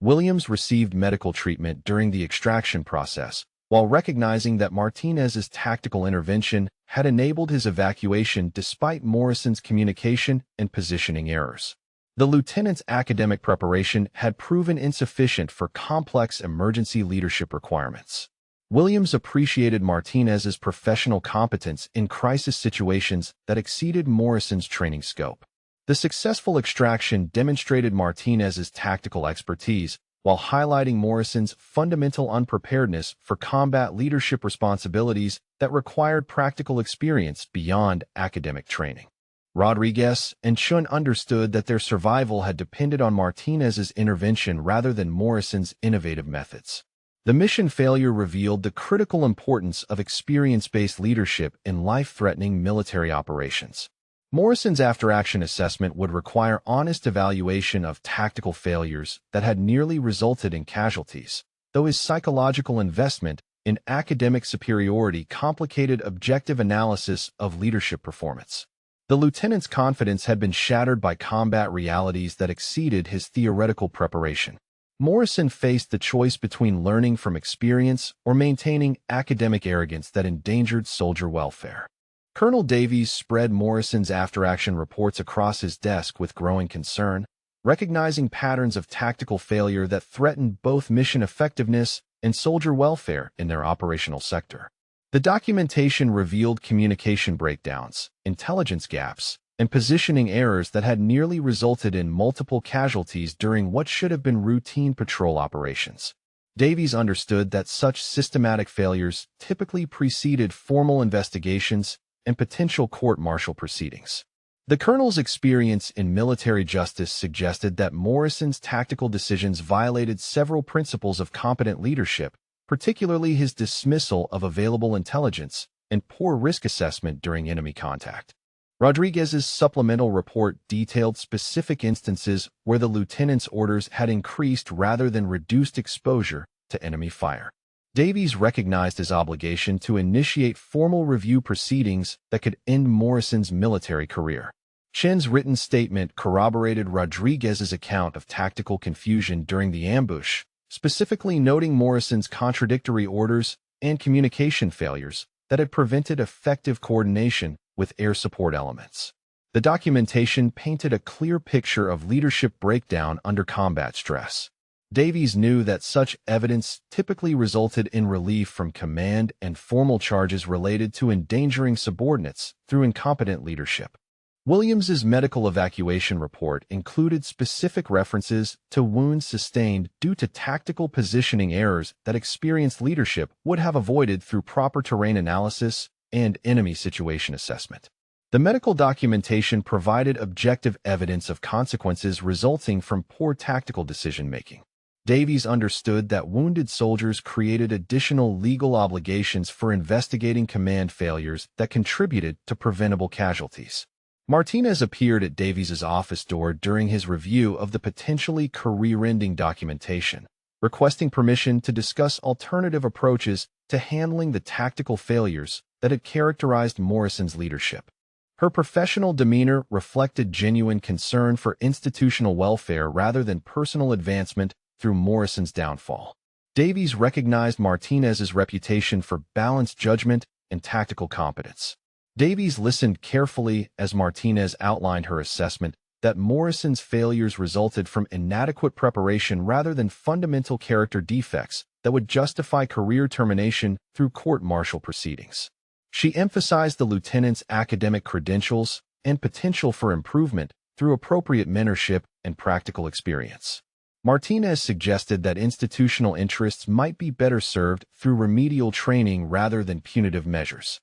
Williams received medical treatment during the extraction process, while recognizing that Martinez's tactical intervention had enabled his evacuation despite Morrison's communication and positioning errors. The lieutenant's academic preparation had proven insufficient for complex emergency leadership requirements. Williams appreciated Martinez's professional competence in crisis situations that exceeded Morrison's training scope. The successful extraction demonstrated Martinez's tactical expertise while highlighting Morrison's fundamental unpreparedness for combat leadership responsibilities that required practical experience beyond academic training. Rodriguez and Chun understood that their survival had depended on Martinez's intervention rather than Morrison's innovative methods. The mission failure revealed the critical importance of experience-based leadership in life-threatening military operations. Morrison's after-action assessment would require honest evaluation of tactical failures that had nearly resulted in casualties, though his psychological investment in academic superiority complicated objective analysis of leadership performance. The lieutenant's confidence had been shattered by combat realities that exceeded his theoretical preparation. Morrison faced the choice between learning from experience or maintaining academic arrogance that endangered soldier welfare. Colonel Davies spread Morrison's after-action reports across his desk with growing concern, recognizing patterns of tactical failure that threatened both mission effectiveness and soldier welfare in their operational sector. The documentation revealed communication breakdowns, intelligence gaps, and positioning errors that had nearly resulted in multiple casualties during what should have been routine patrol operations. Davies understood that such systematic failures typically preceded formal investigations and potential court-martial proceedings. The colonel's experience in military justice suggested that Morrison's tactical decisions violated several principles of competent leadership, particularly his dismissal of available intelligence and poor risk assessment during enemy contact. Rodriguez's supplemental report detailed specific instances where the lieutenant's orders had increased rather than reduced exposure to enemy fire. Davies recognized his obligation to initiate formal review proceedings that could end Morrison's military career. Chen's written statement corroborated Rodriguez's account of tactical confusion during the ambush, specifically noting Morrison's contradictory orders and communication failures that had prevented effective coordination with air support elements. The documentation painted a clear picture of leadership breakdown under combat stress. Davies knew that such evidence typically resulted in relief from command and formal charges related to endangering subordinates through incompetent leadership. Williams's medical evacuation report included specific references to wounds sustained due to tactical positioning errors that experienced leadership would have avoided through proper terrain analysis and enemy situation assessment. The medical documentation provided objective evidence of consequences resulting from poor tactical decision-making. Davies understood that wounded soldiers created additional legal obligations for investigating command failures that contributed to preventable casualties. Martinez appeared at Davies's office door during his review of the potentially career-ending documentation, requesting permission to discuss alternative approaches to handling the tactical failures that had characterized Morrison's leadership. Her professional demeanor reflected genuine concern for institutional welfare rather than personal advancement through Morrison's downfall. Davies recognized Martinez's reputation for balanced judgment and tactical competence. Davies listened carefully as Martinez outlined her assessment that Morrison's failures resulted from inadequate preparation rather than fundamental character defects that would justify career termination through court-martial proceedings. She emphasized the lieutenant's academic credentials and potential for improvement through appropriate mentorship and practical experience. Martinez suggested that institutional interests might be better served through remedial training rather than punitive measures.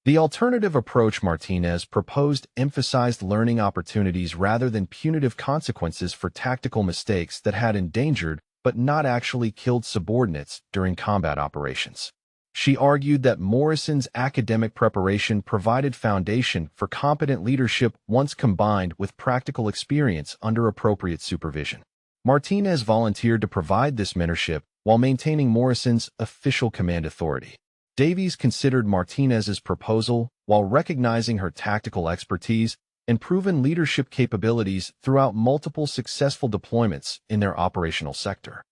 The alternative approach Martinez proposed emphasized learning opportunities rather than punitive consequences for tactical mistakes that had endangered but not actually killed subordinates during combat operations. She argued that Morrison's academic preparation provided foundation for competent leadership once combined with practical experience under appropriate supervision. Martinez volunteered to provide this mentorship while maintaining Morrison's official command authority. Davies considered Martinez's proposal while recognizing her tactical expertise and proven leadership capabilities throughout multiple successful deployments in their operational sector.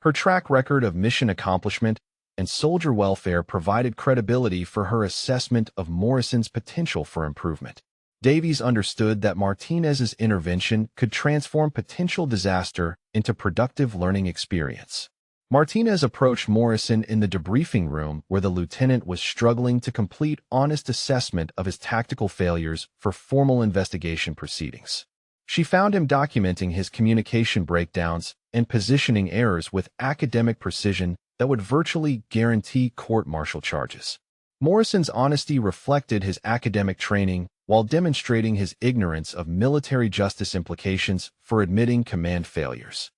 Her track record of mission accomplishment and soldier welfare provided credibility for her assessment of Morrison's potential for improvement. Davies understood that Martinez's intervention could transform potential disaster into productive learning experience. Martinez approached Morrison in the debriefing room where the lieutenant was struggling to complete honest assessment of his tactical failures for formal investigation proceedings. She found him documenting his communication breakdowns and positioning errors with academic precision that would virtually guarantee court-martial charges. Morrison's honesty reflected his academic training while demonstrating his ignorance of military justice implications for admitting command failures.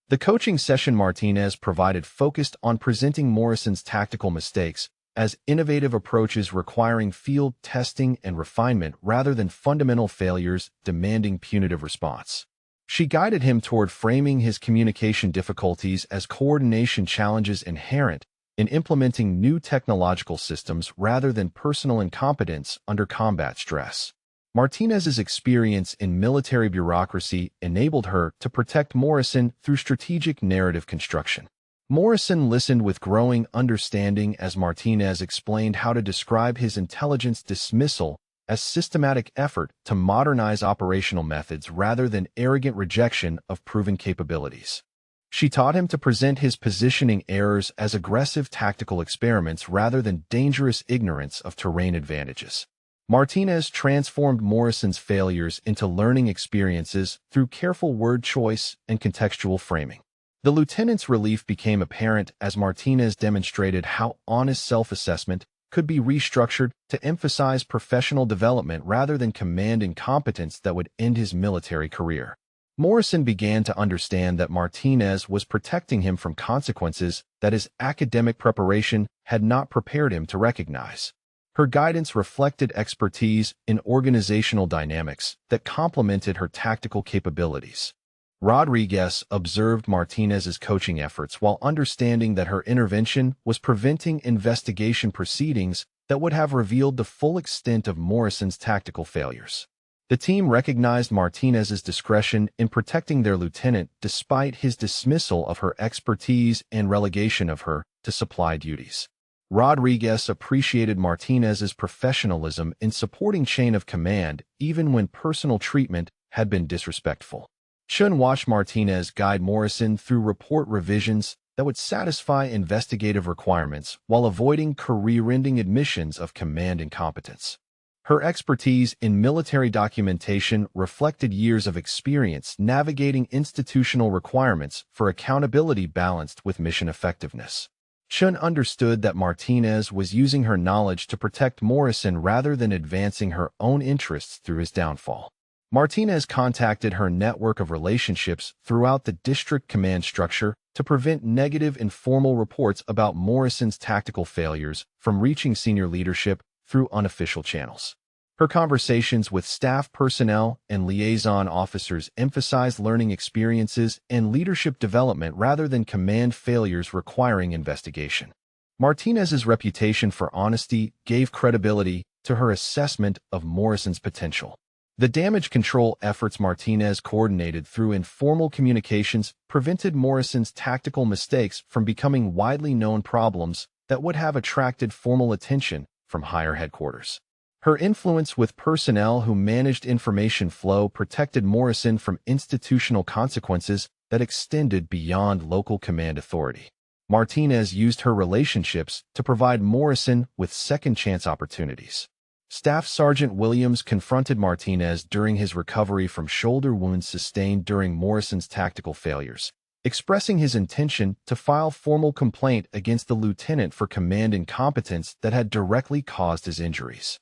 The coaching session Martinez provided focused on presenting Morrison's tactical mistakes as innovative approaches requiring field testing and refinement rather than fundamental failures demanding punitive response. She guided him toward framing his communication difficulties as coordination challenges inherent in implementing new technological systems rather than personal incompetence under combat stress. Martinez's experience in military bureaucracy enabled her to protect Morrison through strategic narrative construction. Morrison listened with growing understanding as Martinez explained how to describe his intelligence dismissal as systematic effort to modernize operational methods rather than arrogant rejection of proven capabilities. She taught him to present his positioning errors as aggressive tactical experiments rather than dangerous ignorance of terrain advantages. Martinez transformed Morrison's failures into learning experiences through careful word choice and contextual framing. The lieutenant's relief became apparent as Martinez demonstrated how honest self-assessment could be restructured to emphasize professional development rather than command incompetence that would end his military career. Morrison began to understand that Martinez was protecting him from consequences that his academic preparation had not prepared him to recognize. Her guidance reflected expertise in organizational dynamics that complemented her tactical capabilities. Rodriguez observed Martinez's coaching efforts while understanding that her intervention was preventing investigation proceedings that would have revealed the full extent of Morrison's tactical failures. The team recognized Martinez's discretion in protecting their lieutenant despite his dismissal of her expertise and relegation of her to supply duties. Rodriguez appreciated Martinez's professionalism in supporting chain of command even when personal treatment had been disrespectful. Chun watched Martinez guide Morrison through report revisions that would satisfy investigative requirements while avoiding career-ending admissions of command incompetence. Her expertise in military documentation reflected years of experience navigating institutional requirements for accountability balanced with mission effectiveness. Chun understood that Martinez was using her knowledge to protect Morrison rather than advancing her own interests through his downfall. Martinez contacted her network of relationships throughout the district command structure to prevent negative informal reports about Morrison's tactical failures from reaching senior leadership through unofficial channels. Her conversations with staff personnel and liaison officers emphasized learning experiences and leadership development rather than command failures requiring investigation. Martinez's reputation for honesty gave credibility to her assessment of Morrison's potential. The damage control efforts Martinez coordinated through informal communications prevented Morrison's tactical mistakes from becoming widely known problems that would have attracted formal attention from higher headquarters. Her influence with personnel who managed information flow protected Morrison from institutional consequences that extended beyond local command authority. Martinez used her relationships to provide Morrison with second-chance opportunities. Staff Sergeant Williams confronted Martinez during his recovery from shoulder wounds sustained during Morrison's tactical failures, expressing his intention to file formal complaint against the lieutenant for command incompetence that had directly caused his injuries.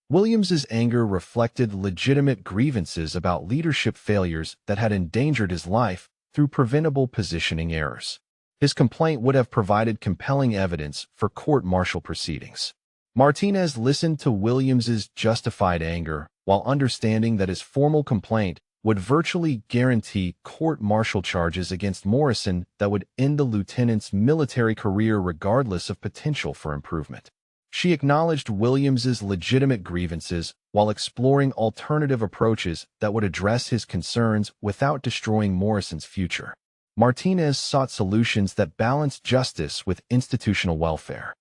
Williams's anger reflected legitimate grievances about leadership failures that had endangered his life through preventable positioning errors. His complaint would have provided compelling evidence for court-martial proceedings. Martinez listened to Williams's justified anger while understanding that his formal complaint would virtually guarantee court-martial charges against Morrison that would end the lieutenant's military career regardless of potential for improvement. She acknowledged Williams's legitimate grievances while exploring alternative approaches that would address his concerns without destroying Morrison's future. Martinez sought solutions that balanced justice with institutional welfare.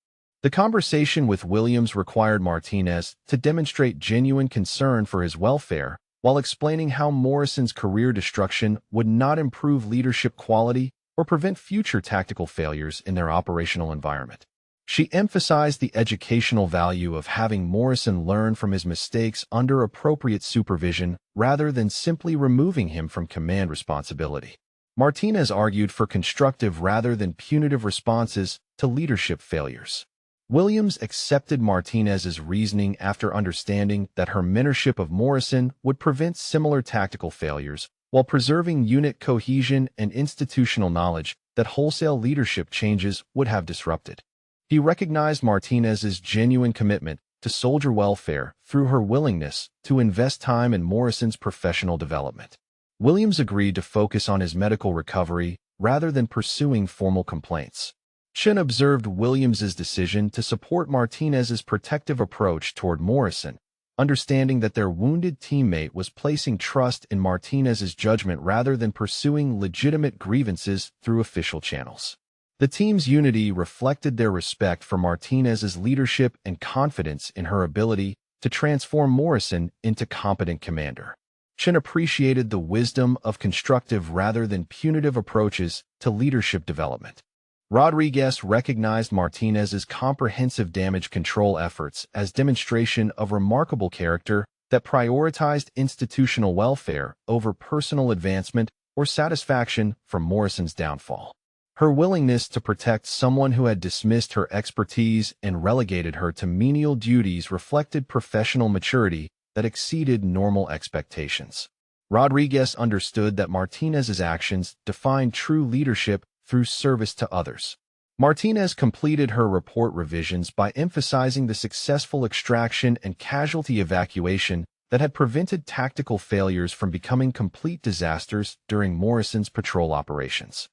The conversation with Williams required Martinez to demonstrate genuine concern for his welfare while explaining how Morrison's career destruction would not improve leadership quality or prevent future tactical failures in their operational environment. She emphasized the educational value of having Morrison learn from his mistakes under appropriate supervision rather than simply removing him from command responsibility. Martinez argued for constructive rather than punitive responses to leadership failures. Williams accepted Martinez's reasoning after understanding that her mentorship of Morrison would prevent similar tactical failures while preserving unit cohesion and institutional knowledge that wholesale leadership changes would have disrupted. He recognized Martinez's genuine commitment to soldier welfare through her willingness to invest time in Morrison's professional development. Williams agreed to focus on his medical recovery rather than pursuing formal complaints. Chen observed Williams's decision to support Martinez's protective approach toward Morrison, understanding that their wounded teammate was placing trust in Martinez's judgment rather than pursuing legitimate grievances through official channels. The team's unity reflected their respect for Martinez's leadership and confidence in her ability to transform Morrison into competent commander. Chen appreciated the wisdom of constructive rather than punitive approaches to leadership development. Rodriguez recognized Martinez's comprehensive damage control efforts as demonstration of remarkable character that prioritized institutional welfare over personal advancement or satisfaction from Morrison's downfall. Her willingness to protect someone who had dismissed her expertise and relegated her to menial duties reflected professional maturity that exceeded normal expectations. Rodriguez understood that Martinez's actions defined true leadership through service to others. Martinez completed her report revisions by emphasizing the successful extraction and casualty evacuation that had prevented tactical failures from becoming complete disasters during Morrison's patrol operations.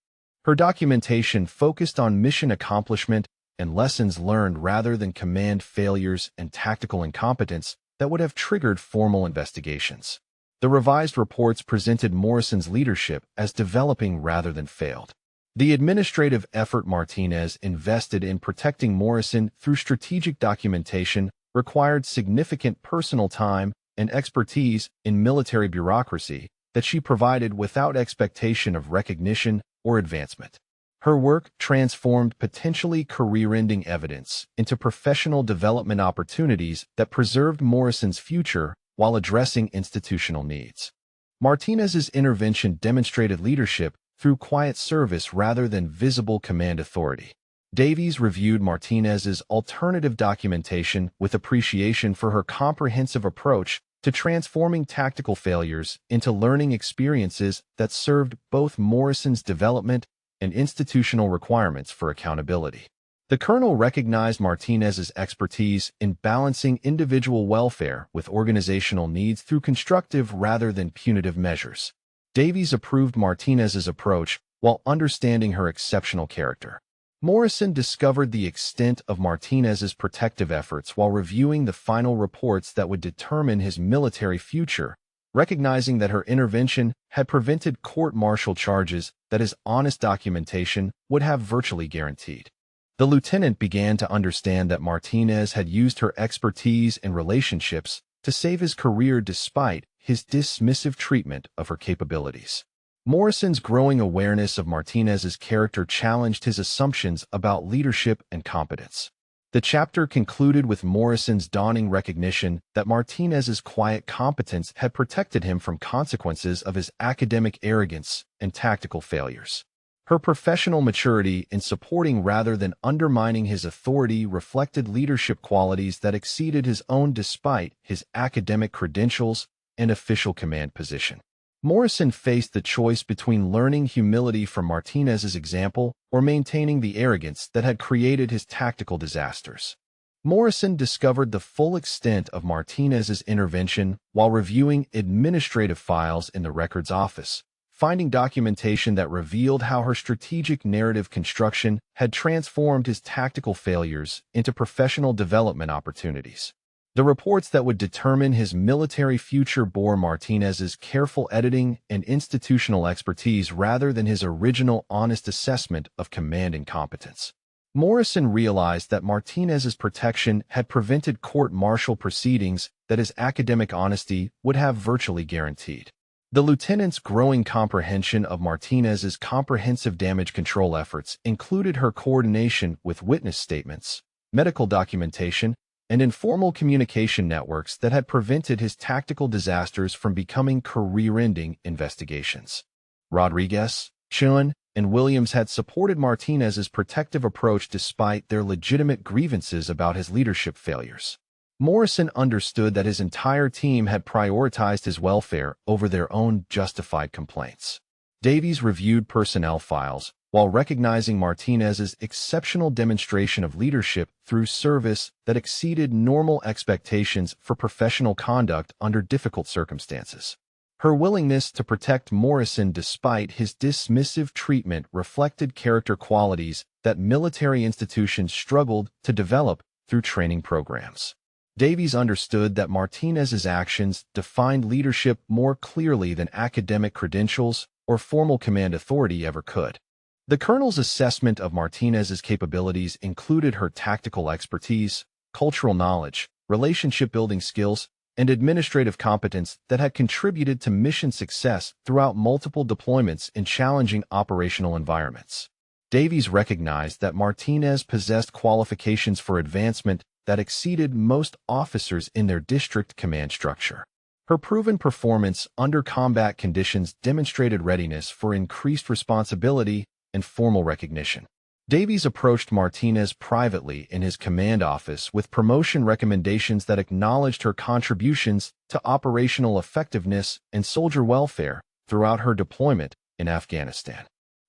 Her documentation focused on mission accomplishment and lessons learned rather than command failures and tactical incompetence that would have triggered formal investigations. The revised reports presented Morrison's leadership as developing rather than failed. The administrative effort Martinez invested in protecting Morrison through strategic documentation required significant personal time and expertise in military bureaucracy that she provided without expectation of recognition or advancement. Her work transformed potentially career-ending evidence into professional development opportunities that preserved Morrison's future while addressing institutional needs. Martinez's intervention demonstrated leadership through quiet service rather than visible command authority. Davies reviewed Martinez's alternative documentation with appreciation for her comprehensive approach to transforming tactical failures into learning experiences that served both Morrison's development and institutional requirements for accountability. The colonel recognized Martinez's expertise in balancing individual welfare with organizational needs through constructive rather than punitive measures. Davies approved Martinez's approach while understanding her exceptional character. Morrison discovered the extent of Martinez's protective efforts while reviewing the final reports that would determine his military future, recognizing that her intervention had prevented court-martial charges that his honest documentation would have virtually guaranteed. The lieutenant began to understand that Martinez had used her expertise and relationships to save his career despite his dismissive treatment of her capabilities. Morrison's growing awareness of Martinez's character challenged his assumptions about leadership and competence. The chapter concluded with Morrison's dawning recognition that Martinez's quiet competence had protected him from consequences of his academic arrogance and tactical failures. Her professional maturity in supporting rather than undermining his authority reflected leadership qualities that exceeded his own despite his academic credentials and official command position. Morrison faced the choice between learning humility from Martinez's example or maintaining the arrogance that had created his tactical disasters. Morrison discovered the full extent of Martinez's intervention while reviewing administrative files in the records office, finding documentation that revealed how her strategic narrative construction had transformed his tactical failures into professional development opportunities. The reports that would determine his military future bore Martinez's careful editing and institutional expertise rather than his original honest assessment of command incompetence. Morrison realized that Martinez's protection had prevented court-martial proceedings that his academic honesty would have virtually guaranteed. The lieutenant's growing comprehension of Martinez's comprehensive damage control efforts included her coordination with witness statements, medical documentation, and informal communication networks that had prevented his tactical disasters from becoming career-ending investigations. Rodriguez, Chen, and Williams had supported Martinez's protective approach despite their legitimate grievances about his leadership failures. Morrison understood that his entire team had prioritized his welfare over their own justified complaints. Davies reviewed personnel files, while recognizing Martinez's exceptional demonstration of leadership through service that exceeded normal expectations for professional conduct under difficult circumstances. Her willingness to protect Morrison despite his dismissive treatment reflected character qualities that military institutions struggled to develop through training programs. Davies understood that Martinez's actions defined leadership more clearly than academic credentials or formal command authority ever could. The colonel's assessment of Martinez's capabilities included her tactical expertise, cultural knowledge, relationship-building skills, and administrative competence that had contributed to mission success throughout multiple deployments in challenging operational environments. Davies recognized that Martinez possessed qualifications for advancement that exceeded most officers in their district command structure. Her proven performance under combat conditions demonstrated readiness for increased responsibility and formal recognition. Davies approached Martinez privately in his command office with promotion recommendations that acknowledged her contributions to operational effectiveness and soldier welfare throughout her deployment in Afghanistan.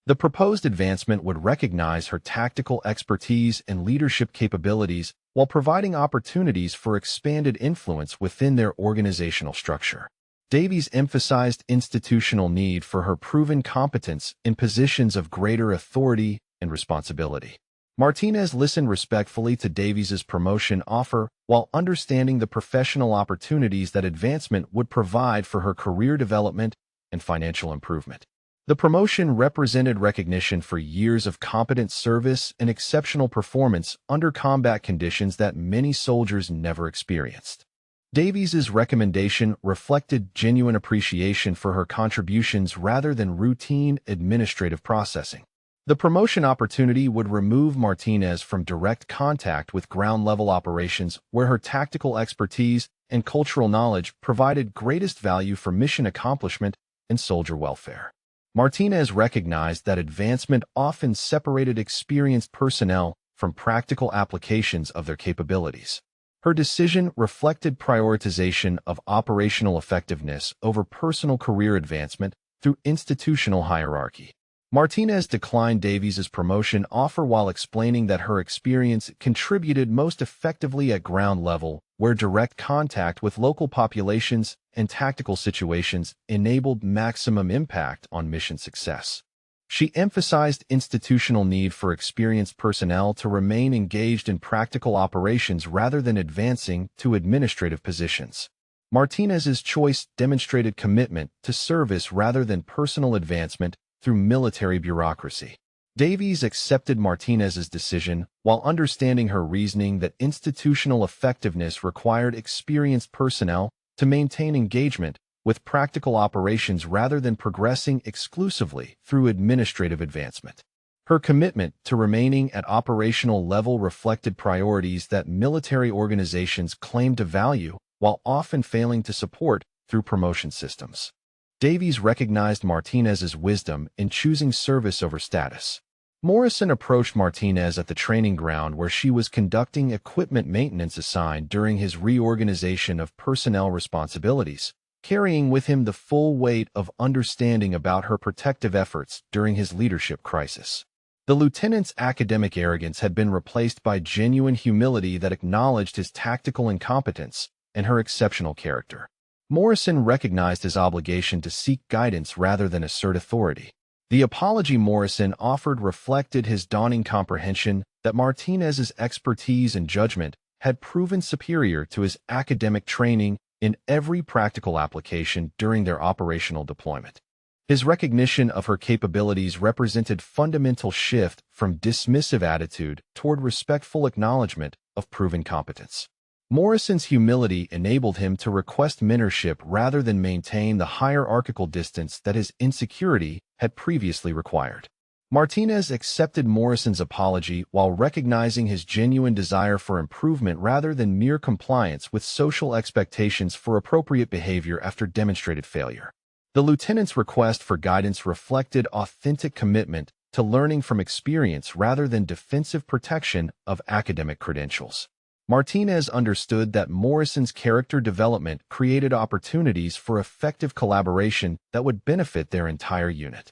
The proposed advancement would recognize her tactical expertise and leadership capabilities while providing opportunities for expanded influence within their organizational structure. Davies emphasized institutional need for her proven competence in positions of greater authority and responsibility. Martinez listened respectfully to Davies's promotion offer while understanding the professional opportunities that advancement would provide for her career development and financial improvement. The promotion represented recognition for years of competent service and exceptional performance under combat conditions that many soldiers never experienced. Davies's recommendation reflected genuine appreciation for her contributions rather than routine administrative processing. The promotion opportunity would remove Martinez from direct contact with ground-level operations where her tactical expertise and cultural knowledge provided greatest value for mission accomplishment and soldier welfare. Martinez recognized that advancement often separated experienced personnel from practical applications of their capabilities. Her decision reflected prioritization of operational effectiveness over personal career advancement through institutional hierarchy. Martinez declined Davies's promotion offer while explaining that her experience contributed most effectively at ground level, where direct contact with local populations and tactical situations enabled maximum impact on mission success. She emphasized institutional need for experienced personnel to remain engaged in practical operations rather than advancing to administrative positions. Martinez's choice demonstrated commitment to service rather than personal advancement through military bureaucracy. Davies accepted Martinez's decision while understanding her reasoning that institutional effectiveness required experienced personnel to maintain engagement with practical operations rather than progressing exclusively through administrative advancement. Her commitment to remaining at operational level reflected priorities that military organizations claimed to value while often failing to support through promotion systems. Davies recognized Martinez's wisdom in choosing service over status. Morrison approached Martinez at the training ground where she was conducting equipment maintenance assigned during his reorganization of personnel responsibilities, carrying with him the full weight of understanding about her protective efforts during his leadership crisis. The lieutenant's academic arrogance had been replaced by genuine humility that acknowledged his tactical incompetence and her exceptional character. Morrison recognized his obligation to seek guidance rather than assert authority. The apology Morrison offered reflected his dawning comprehension that Martinez's expertise and judgment had proven superior to his academic training in every practical application during their operational deployment. His recognition of her capabilities represented fundamental shift from dismissive attitude toward respectful acknowledgement of proven competence. Morrison's humility enabled him to request mentorship rather than maintain the hierarchical distance that his insecurity had previously required. Martinez accepted Morrison's apology while recognizing his genuine desire for improvement rather than mere compliance with social expectations for appropriate behavior after demonstrated failure. The lieutenant's request for guidance reflected authentic commitment to learning from experience rather than defensive protection of academic credentials. Martinez understood that Morrison's character development created opportunities for effective collaboration that would benefit their entire unit.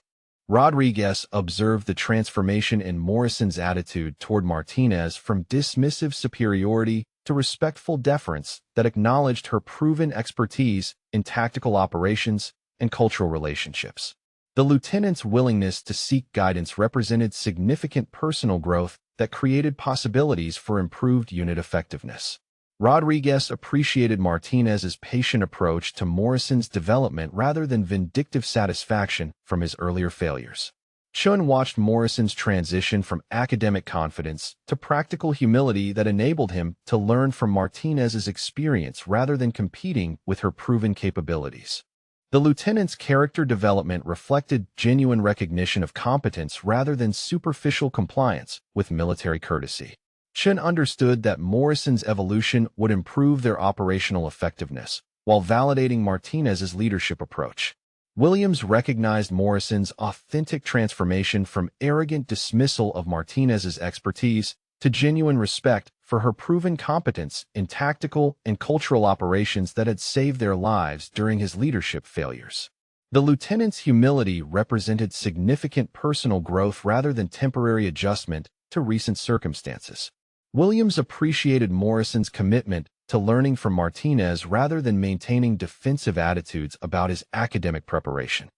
Rodriguez observed the transformation in Morrison's attitude toward Martinez from dismissive superiority to respectful deference that acknowledged her proven expertise in tactical operations and cultural relationships. The lieutenant's willingness to seek guidance represented significant personal growth that created possibilities for improved unit effectiveness. Rodriguez appreciated Martinez's patient approach to Morrison's development rather than vindictive satisfaction from his earlier failures. Chun watched Morrison's transition from academic confidence to practical humility that enabled him to learn from Martinez's experience rather than competing with her proven capabilities. The lieutenant's character development reflected genuine recognition of competence rather than superficial compliance with military courtesy. Chun understood that Morrison's evolution would improve their operational effectiveness, while validating Martinez's leadership approach. Williams recognized Morrison's authentic transformation from arrogant dismissal of Martinez's expertise to genuine respect for her proven competence in tactical and cultural operations that had saved their lives during his leadership failures. The lieutenant's humility represented significant personal growth rather than temporary adjustment to recent circumstances. Williams appreciated Morrison's commitment to learning from Martinez rather than maintaining defensive attitudes about his academic preparation.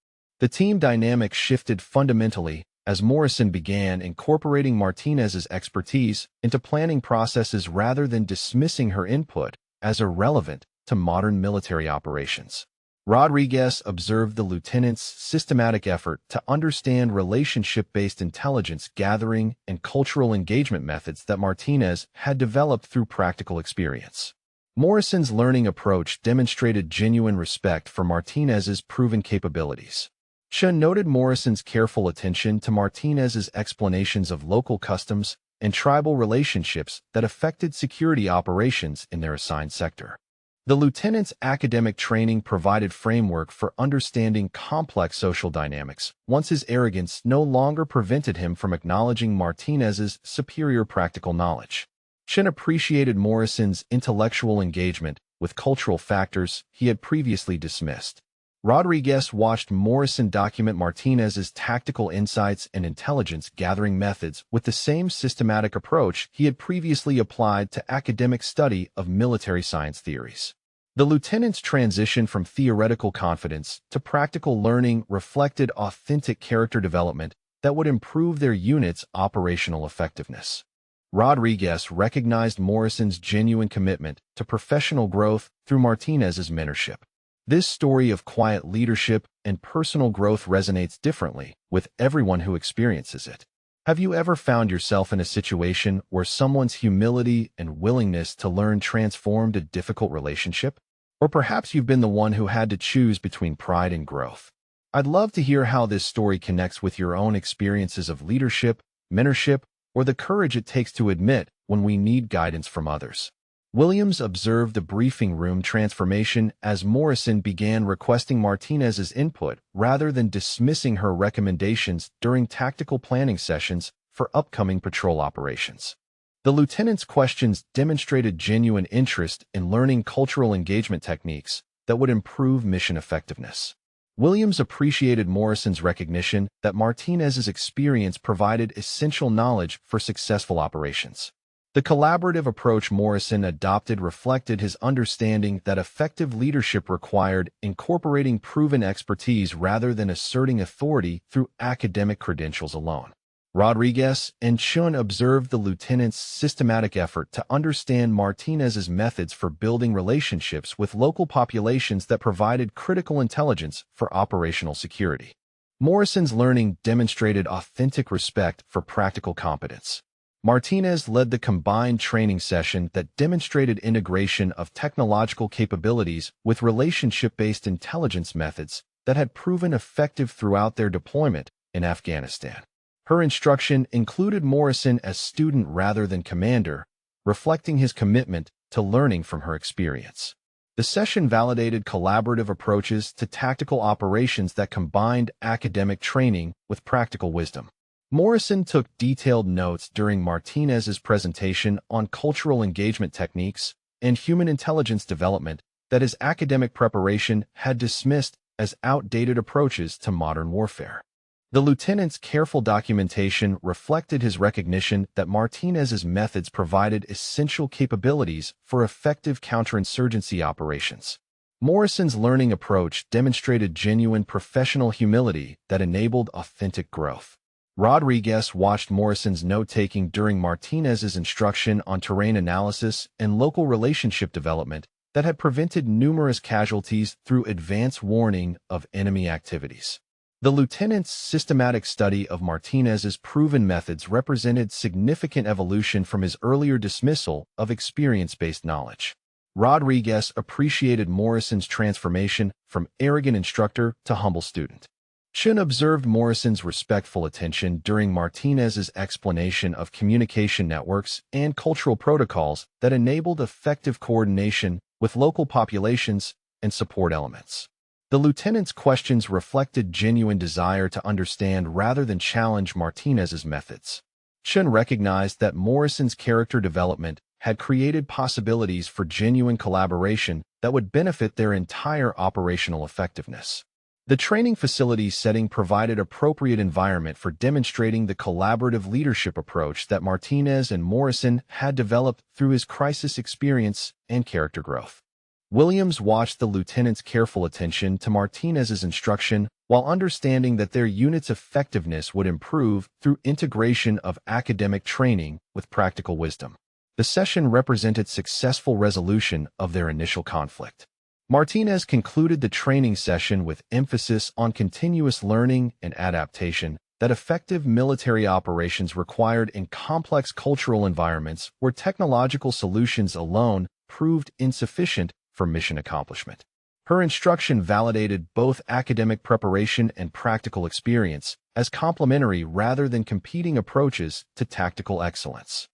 The team dynamic shifted fundamentally as Morrison began incorporating Martinez's expertise into planning processes rather than dismissing her input as irrelevant to modern military operations. Rodriguez observed the lieutenant's systematic effort to understand relationship-based intelligence gathering and cultural engagement methods that Martinez had developed through practical experience. Morrison's learning approach demonstrated genuine respect for Martinez's proven capabilities. Chun noted Morrison's careful attention to Martinez's explanations of local customs and tribal relationships that affected security operations in their assigned sector. The lieutenant's academic training provided framework for understanding complex social dynamics, once his arrogance no longer prevented him from acknowledging Martinez's superior practical knowledge. Chun appreciated Morrison's intellectual engagement with cultural factors he had previously dismissed. Rodriguez watched Morrison document Martinez's tactical insights and intelligence-gathering methods with the same systematic approach he had previously applied to academic study of military science theories. The lieutenant's transition from theoretical confidence to practical learning reflected authentic character development that would improve their unit's operational effectiveness. Rodriguez recognized Morrison's genuine commitment to professional growth through Martinez's mentorship. This story of quiet leadership and personal growth resonates differently with everyone who experiences it. Have you ever found yourself in a situation where someone's humility and willingness to learn transformed a difficult relationship? Or perhaps you've been the one who had to choose between pride and growth. I'd love to hear how this story connects with your own experiences of leadership, mentorship, or the courage it takes to admit when we need guidance from others. Williams observed the briefing room transformation as Morrison began requesting Martinez's input rather than dismissing her recommendations during tactical planning sessions for upcoming patrol operations. The lieutenant's questions demonstrated genuine interest in learning cultural engagement techniques that would improve mission effectiveness. Williams appreciated Morrison's recognition that Martinez's experience provided essential knowledge for successful operations. The collaborative approach Morrison adopted reflected his understanding that effective leadership required incorporating proven expertise rather than asserting authority through academic credentials alone. Rodriguez and Chun observed the lieutenant's systematic effort to understand Martinez's methods for building relationships with local populations that provided critical intelligence for operational security. Morrison's learning demonstrated authentic respect for practical competence. Martinez led the combined training session that demonstrated integration of technological capabilities with relationship-based intelligence methods that had proven effective throughout their deployment in Afghanistan. Her instruction included Morrison as student rather than commander, reflecting his commitment to learning from her experience. The session validated collaborative approaches to tactical operations that combined academic training with practical wisdom. Morrison took detailed notes during Martinez's presentation on cultural engagement techniques and human intelligence development that his academic preparation had dismissed as outdated approaches to modern warfare. The lieutenant's careful documentation reflected his recognition that Martinez's methods provided essential capabilities for effective counterinsurgency operations. Morrison's learning approach demonstrated genuine professional humility that enabled authentic growth. Rodriguez watched Morrison's note-taking during Martinez's instruction on terrain analysis and local relationship development that had prevented numerous casualties through advance warning of enemy activities. The lieutenant's systematic study of Martinez's proven methods represented significant evolution from his earlier dismissal of experience-based knowledge. Rodriguez appreciated Morrison's transformation from arrogant instructor to humble student. Chun observed Morrison's respectful attention during Martinez's explanation of communication networks and cultural protocols that enabled effective coordination with local populations and support elements. The lieutenant's questions reflected genuine desire to understand rather than challenge Martinez's methods. Chun recognized that Morrison's character development had created possibilities for genuine collaboration that would benefit their entire operational effectiveness. The training facility setting provided appropriate environment for demonstrating the collaborative leadership approach that Martinez and Morrison had developed through his crisis experience and character growth. Williams watched the lieutenant's careful attention to Martinez's instruction while understanding that their unit's effectiveness would improve through integration of academic training with practical wisdom. The session represented successful resolution of their initial conflict. Martinez concluded the training session with emphasis on continuous learning and adaptation that effective military operations required in complex cultural environments where technological solutions alone proved insufficient for mission accomplishment. Her instruction validated both academic preparation and practical experience as complementary rather than competing approaches to tactical excellence.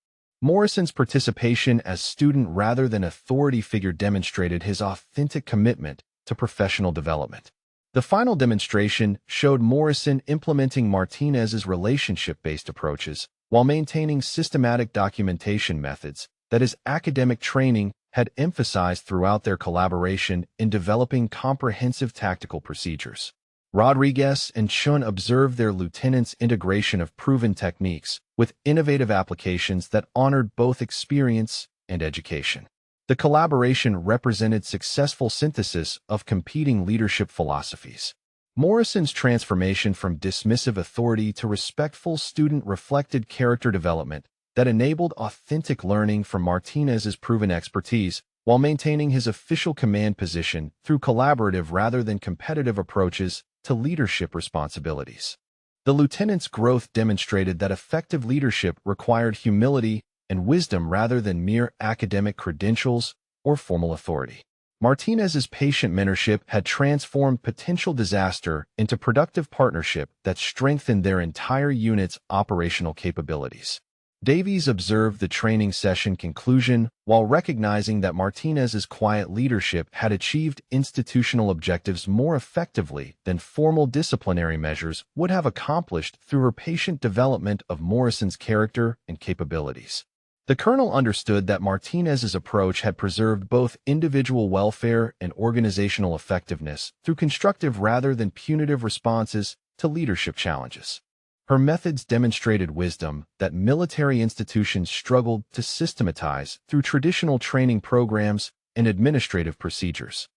Morrison's participation as student rather than authority figure demonstrated his authentic commitment to professional development. The final demonstration showed Morrison implementing Martinez's relationship-based approaches while maintaining systematic documentation methods that his academic training had emphasized throughout their collaboration in developing comprehensive tactical procedures. Rodriguez and Chun observed their lieutenant's integration of proven techniques with innovative applications that honored both experience and education. The collaboration represented successful synthesis of competing leadership philosophies. Morrison's transformation from dismissive authority to respectful student reflected character development that enabled authentic learning from Martinez's proven expertise while maintaining his official command position through collaborative rather than competitive approaches to leadership responsibilities. The lieutenant's growth demonstrated that effective leadership required humility and wisdom rather than mere academic credentials or formal authority. Martinez's patient mentorship had transformed potential disaster into productive partnership that strengthened their entire unit's operational capabilities. Davies observed the training session conclusion while recognizing that Martinez's quiet leadership had achieved institutional objectives more effectively than formal disciplinary measures would have accomplished through her patient development of Morrison's character and capabilities. The colonel understood that Martinez's approach had preserved both individual welfare and organizational effectiveness through constructive rather than punitive responses to leadership challenges. Her methods demonstrated wisdom that military institutions struggled to systematize through traditional training programs and administrative procedures.